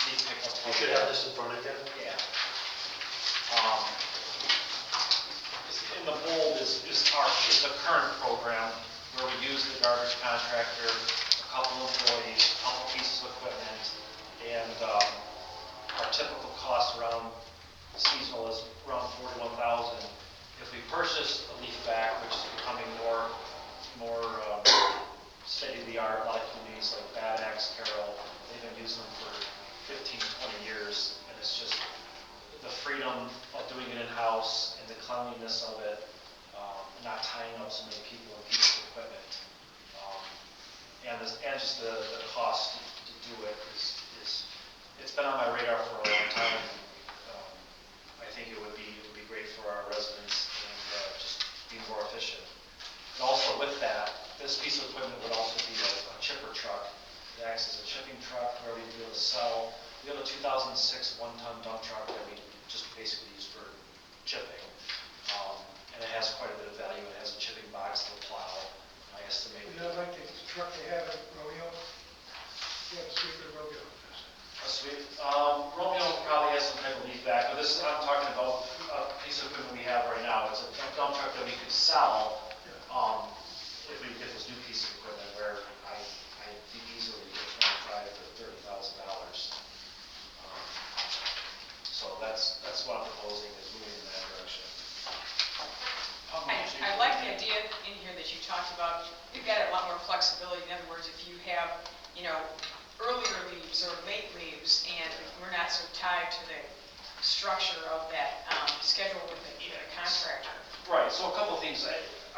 leaf pickup program. You should have this in front of you. Yeah. In the bold is the current program where we use the garbage contractor, a couple employees, a couple pieces of equipment, and our typical cost around seasonal is around $41,000. If we purchase a leaf vac, which is becoming more state-of-the-art, a lot of communities like Bad Axe, Carroll, they've been using them for 15, 20 years, and it's just the freedom of doing it in-house and the cleanliness of it, not tying up so many people and pieces of equipment. And just the cost to do it is it's been on my radar for a long time. I think it would be great for our residents and just be more efficient. And also with that, this piece of equipment would also be a chipper truck. It acts as a chipping truck where we'd be able to sell. We have a 2006 one-ton dump truck that we just basically use for chipping. And it has quite a bit of value. It has a chipping box to the plow. I estimate. You know, like the truck they have at Romeo? Yeah, the sweeper Romeo. A sweep. Romeo probably has some type of leaf back, but this I'm talking about a piece of equipment we have right now. It's a dump truck that we could sell if we get this new piece of equipment where I think easily get $25,000 to $30,000. So that's what I'm proposing is moving in that direction. I like the idea in here that you talked about, you've got a lot more flexibility. In other words, if you have, earlier leaves leaves or late leaves, and we're not so tied to the structure of that schedule with either a contractor. Right, so a couple of things,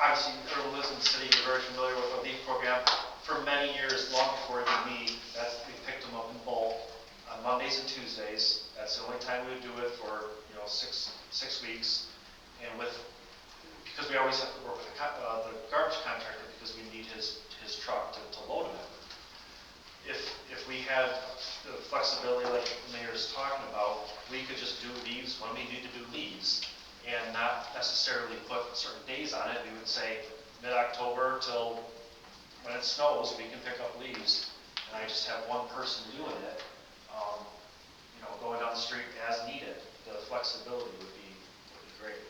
obviously, everyone lives in the city, you're very familiar with our leaf program. For many years, long before even me, we picked them up in bulk on Mondays and Tuesdays. That's the only time we would do it for, 6 weeks. And because we always have to work with the garbage contractor because we need his truck to load them. If we had the flexibility like the mayor's talking about, we could just do leaves when we need to do leaves and not necessarily put certain days on it. We would say mid-October till when it snows, we can pick up leaves. And I just have one person doing it, going down the street as needed. The flexibility would be great.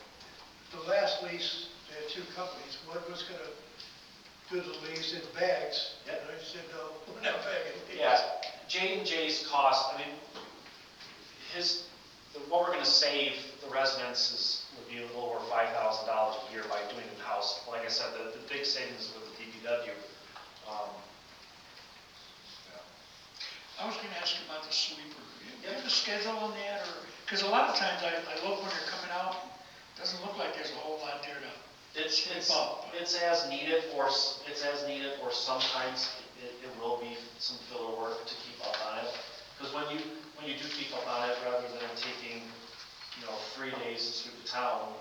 The last lease, they had two companies. One was going to do the leaves in bags. Yep. And I said, no, we're not bagging leaves. Yeah, J&J's cost, what we're gonna save the residents would be a little over $5,000 a year by doing it in-house. Like I said, the big savings with the DPW. I was gonna ask you about the sweeper. You have a schedule on that, or, because a lot of times I look when they're coming out, it doesn't look like there's a whole lot there to It's sweep up. as needed, or sometimes it will be some filler work to keep up on it. Because when you do keep up on it, rather than taking, 3 days to sweep the town,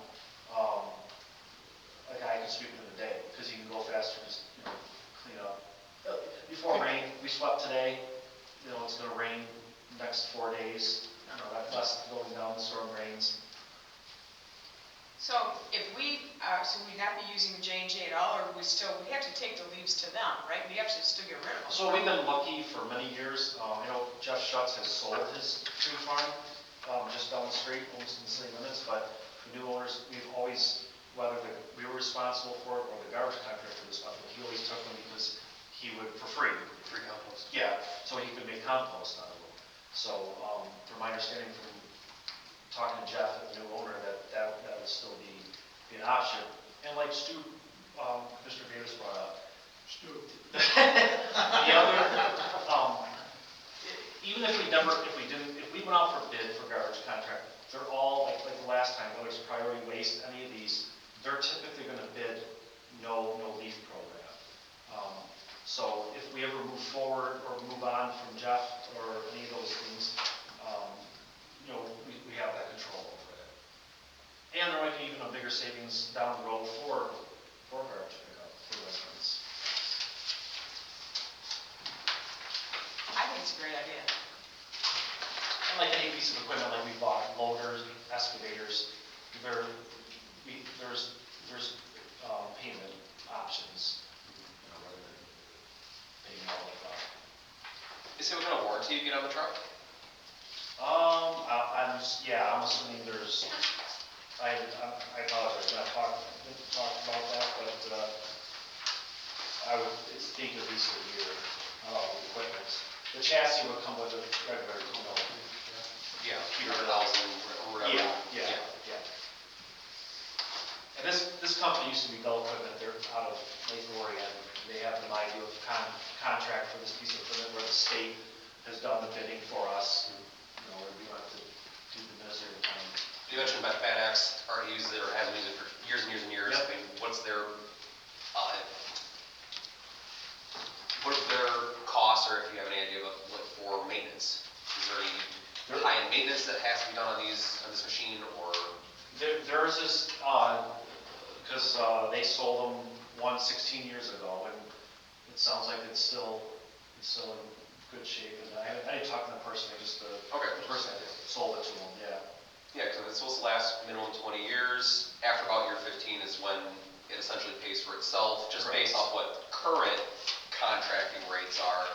a guy can sweep it in a day, because he can go faster, just, clean up. Before rain, we swept today, it's gonna rain next 4 days, that less going down the storm drains. So if we we'd not be using J&J at all, or we have to take the leaves to them, right? We actually still get rid of them. So we've been lucky for many years. Jeff Schutz has sold his tree farm just down the street, almost in the city limits. But the new owners, we've always, whether we were responsible for it or the garbage contractor was responsible, he always took them because he would, for free. Free compost. Yeah, so he could make compost out of them. So from my understanding from talking to Jeff, the new owner, that would still be an option. And like Stu, Mr. Davis brought up, Stu. the other, even if we went out for bid for garbage contract, they're all, like the last time, whether it's priority waste, any of these, they're typically gonna bid no leaf program. So if we ever move forward or move on from Jeff or any of those things, we have that control over it. And there might be even a bigger savings down the road for garbage pickup for residents. I think it's a great idea. And like any piece of equipment, like we bought loaders, excavators, there's payment options, rather than paying all the stuff. Is there what kind of warranty you get on the truck? I'm assuming there's, I apologize, I didn't talk about that, but, I would think at least a year, the equipment. The chassis would come with a regular, Yeah, 300,000 or whatever. Yeah. And this company used to be Bell Equipment, they're out of Lake Orion. They have an idea of contract for this piece of equipment where the state has done the bidding for us. We don't have to do the necessary time. You mentioned about FedEx, already used it or hasn't used it for years and years and years. Yep. I mean, what's their cost, or if you have any idea about what for maintenance? Is there any high-end maintenance that has to be done on this machine, or? Theirs is, because they sold them 16 years ago, and it sounds like it's still in good shape. And I didn't talk to the person, the person that sold it to them, yeah. Yeah, because it's supposed to last minimum 20 years. After about year 15 is when it essentially pays for itself, just Correct. based off what current contracting rates are.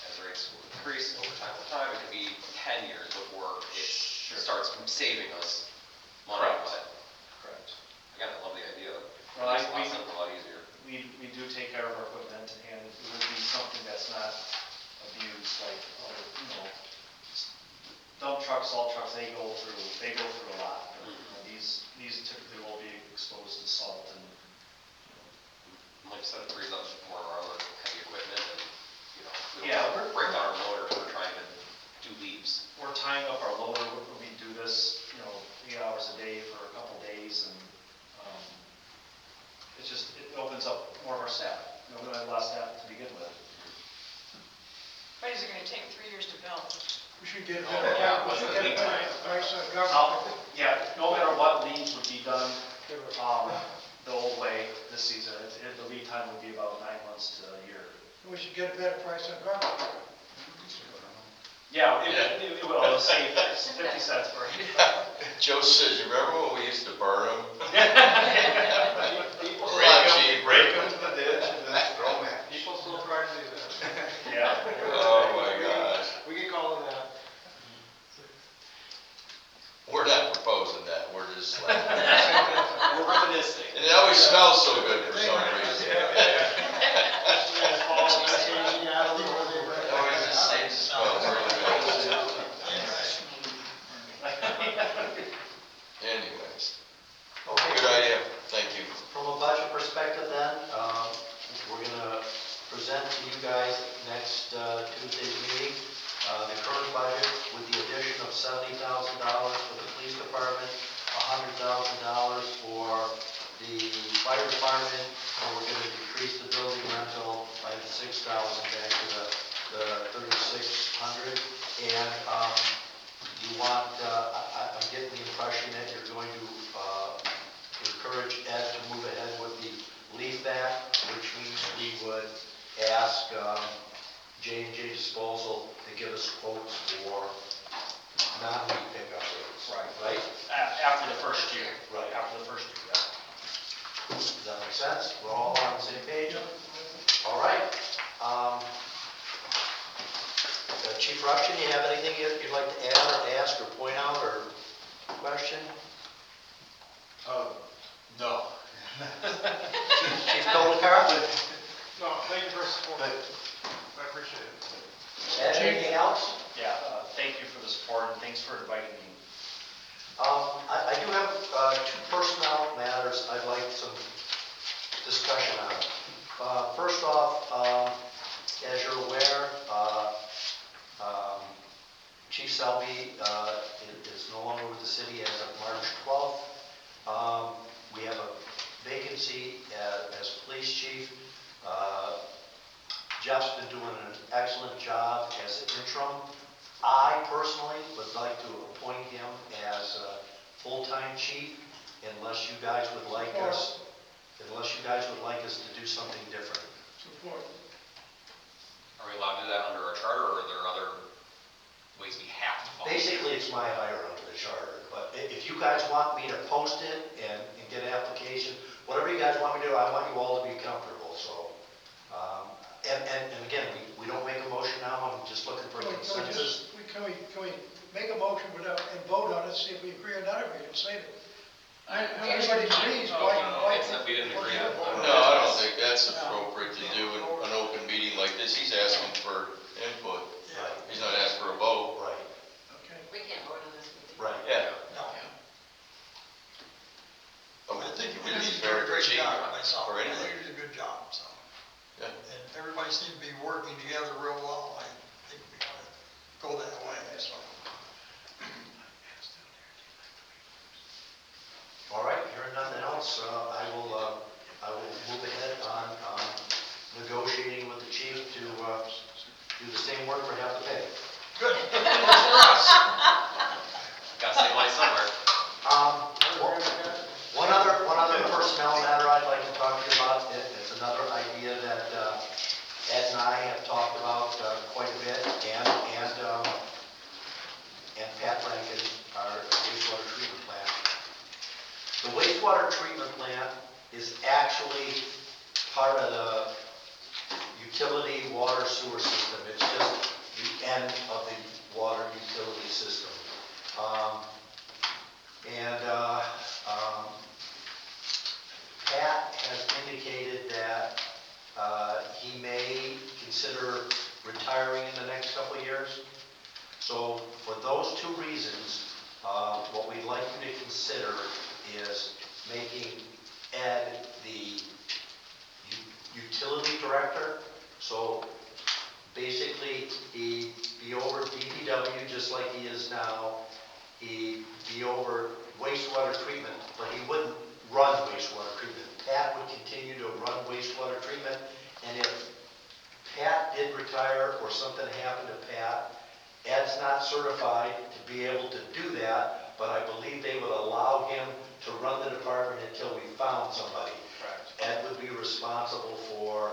As rates will increase over time, it could be 10 years before it starts saving us money. Correct. But Correct. again, I love the idea. Well, It makes life a lot easier. We do take care of our equipment, and it would be something that's not abused, like, dump trucks, salt trucks, they go through a lot. These typically will be exposed to salt and, Like I said, it frees up more of our other heavy equipment, and, we Yeah, don't break down our motor, we're trying to do leaves. we're tying up our loader, we do this, 8 hours a day for a couple days, and it opens up more of our staff. We don't have a lot of staff to begin with. Why is it gonna take 3 years to build? We should get a Oh, better, yeah, we what's should the get a lead better time? price on government. Yeah, no matter what, leaves would be done the old way this season. The lead time would be about 9 months to a year. We should get a better price on government. Yeah, it will, it'll save 50 cents for you. Joe says, you remember when we used to burn them? Break them to the ditch and then throw them at. People still try to do that. Yeah. Oh, my gosh. We get called on that. We're not proposing that, we're just like, We're reminiscing. and it always smells so good for some reason. It always just seems to smell really good. Anyways, Okay. good idea, thank you. From a budget perspective then, we're gonna present to you guys next Tuesday's meeting, the current budget with the addition of $70,000 for the police department, $100,000 for the fire department, and we're gonna decrease the building rental by the $6,000 back to the $3,600. And you want, I'm getting the impression that you're going to encourage Ed to move ahead with the leaf back, which means we would ask J&J Disposal to give us quotes for non-leaf pickup rates. Right? After the first year. Right. After the first year, yeah. Does that make sense? We're all on the same page? All right. Chief Ruction, you have anything you'd like to add or ask or point out or question? No. Chief Colcar? No, thank you for support. I appreciate it. Ed, anything else? Yeah, thank you for the support, and thanks for inviting me. I do have two personnel matters I'd like some discussion on. First off, as you're aware, Chief Selby is no longer with the city as of March 12th. We have a vacancy as police chief. Jeff's been doing an excellent job as an interim. I personally would like to appoint him as a full-time chief unless you guys would like us, to do something different. Support. Are we allowed to do that under our charter, or are there other ways we have to follow? Basically, it's my hire under the charter, but if you guys want me to post it and get an application, whatever you guys want me to do, I want you all to be comfortable, so. And again, we don't make a motion now, I'm just looking for a consensus. Can we make a motion without, and vote on it, see if we agree or not agree, and say it? Everybody agrees, why? We didn't agree on it. No, I don't think that's appropriate to do in an open meeting like this. He's asking for input. Right. He's not asking for a vote. Right, Okay. We can't vote on this meeting. right. Yeah. I think you It'd did be a very great cheap job myself. for I think anything. you did a good job, so. Yeah. And everybody seemed to be working together real well. I think we ought to go that way, so. All right, hearing nothing else, I will move ahead on negotiating with the chief to do the same work for half the pay. Good. Works for us. Gotta save money somewhere. One other personnel matter I'd like to talk to you about, it's another idea that Ed and I have talked about quite a bit, and Pat Rankin, our wastewater treatment plant. The wastewater treatment plant is actually part of the utility water sewer system. It's just the end of the water utility system. Pat has indicated that he may consider retiring in the next couple of years. So for those two reasons, what we'd like you to consider is making Ed the utility director. So basically, he'd be over DPW DPW, just like he is now. He'd be over wastewater treatment, but he wouldn't run wastewater treatment. Pat would continue to run wastewater treatment, and if Pat did retire or something happened to Pat, Ed's not certified to be able to do that, but I believe they would allow him to run the department until we found somebody. Correct. Ed would be responsible for,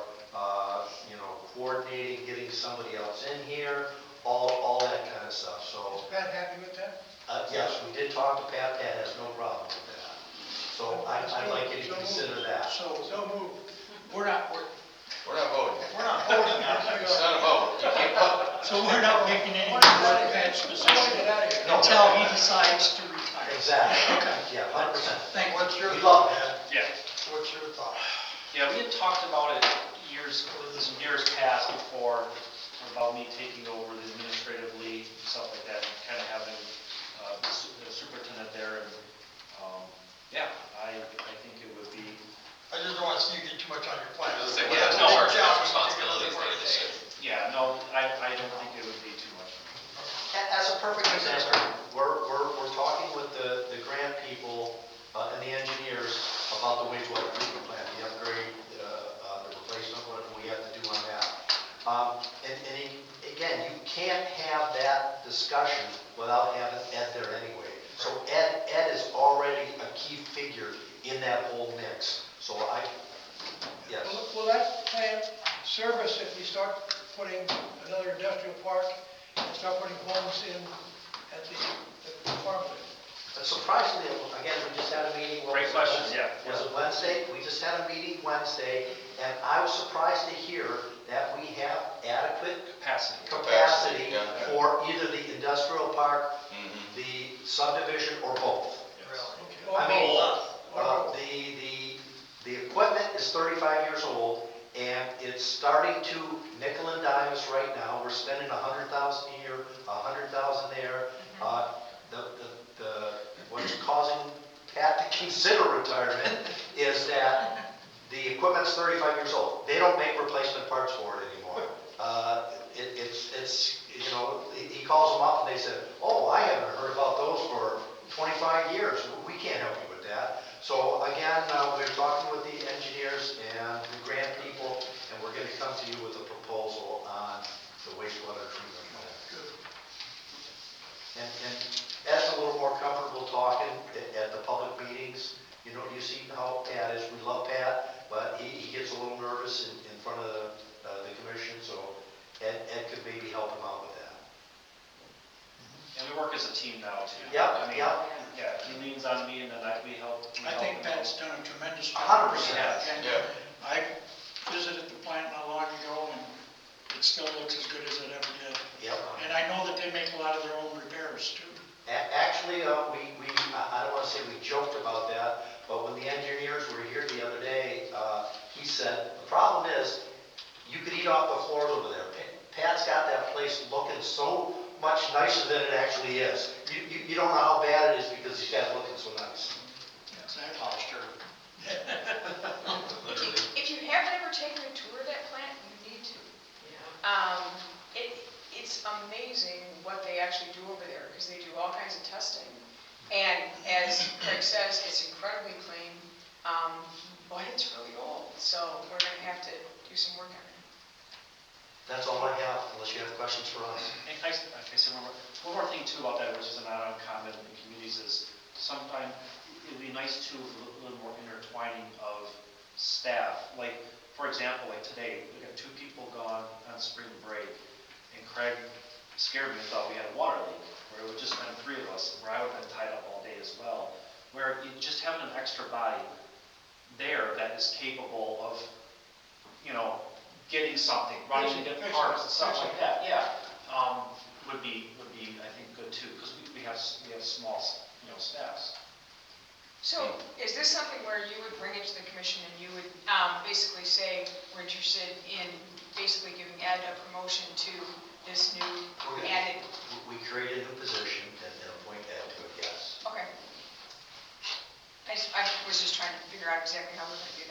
coordinating, getting somebody else in here, all that kind of stuff, so. Is Pat happy with that? Yes, we did talk to Pat, Pat has no problem with that. So I'd like you to consider that. So move. We're not voting. We're not voting on it. It's not a vote. You can't vote. So we're not making any more of Pat's position Get out of here. No. until he decides to retire. Exactly, Okay. yeah, 100%. Thank you. What's your We thought, love Ed? Yeah. What's your thought? Yeah, we had talked about it years past before, about me taking over the administrative lead, stuff like that, and kind of having the superintendent there, and, yeah, I think it would be. I just don't want to see you get too much on your plate. Let's say we have no our responsibilities day to day. Yeah, no, I don't think it would be too much. As a perfect example, we're talking with the grant people and the engineers about the wastewater treatment plant, the upgrade, the replacement, whatever we have to do on that. Again, you can't have that discussion without having Ed there anyway. So Ed is already a key figure in that whole mix. So yes. Will that plant service if we start putting another industrial park and start putting homes in at the farmland? Surprisingly, again, we just had a meeting. Great question, yeah. Was it Wednesday? We just had a meeting Wednesday, and I was surprised to hear that we have adequate capacity yeah. for either the industrial park, Mhm. the subdivision, or both. Okay. I mean, Or- the equipment is 35 years old, and it's starting to nickel and dime us right now. We're spending $100,000 here, $100,000 there. What's causing Pat to consider retirement is that the equipment's 35 years old. They don't make replacement parts for it anymore. He calls them up and they said, oh, I haven't heard about those for 25 years. We can't help you with that. So again, we're talking with the engineers and the grant people, and we're going to come to you with a proposal on the wastewater treatment plant. And Ed's a little more comfortable talking at the public meetings. You see how Pat is. We love Pat, but he gets a little nervous in front of the commission, so Ed could maybe help him out with that. And we work as a team now, too. Yep, I mean, yep. Yeah, he leans on me, and then we help. I think Pat's done a tremendous job. 100%. And Yeah. I visited the plant not long ago, and it still looks as good as it ever did. Yep. And I know that they make a lot of their own repairs too. Actually, I don't want to say we joked about that, but when the engineers were here the other day, he said, the problem is, you could eat off the floors over there. Pat's got that place looking so much nicer than it actually is. You don't know how bad it is because he's got it looking so nice. Exactly. Posture. If you haven't ever taken a tour of that plant, you need to. It's amazing what they actually do over there, because they do all kinds of testing. And as Craig says, it's incredibly clean, but it's really old, so we're gonna have to do some work on it. That's all I have, unless you have questions for us. And can I say one more thing too about that, which is not uncommon in communities, is sometimes it'd be nice to a little more intertwining of staff. Like, for example, like today, we got 2 people gone on spring break, and Craig scared me and thought we had a water leak, where it would just been 3 of us, where I would have been tied up all day as well. Where you just having an extra body there that is capable of, getting something, running to get parts and stuff like that, would be, I think, good too, because we have small, staffs. So is this something where you would bring it to the commission and you would basically say, we're interested in basically giving Ed a promotion to this new added? We created a new position and appoint Ed to it, yes. Okay. I was just trying to figure out exactly how we're going to do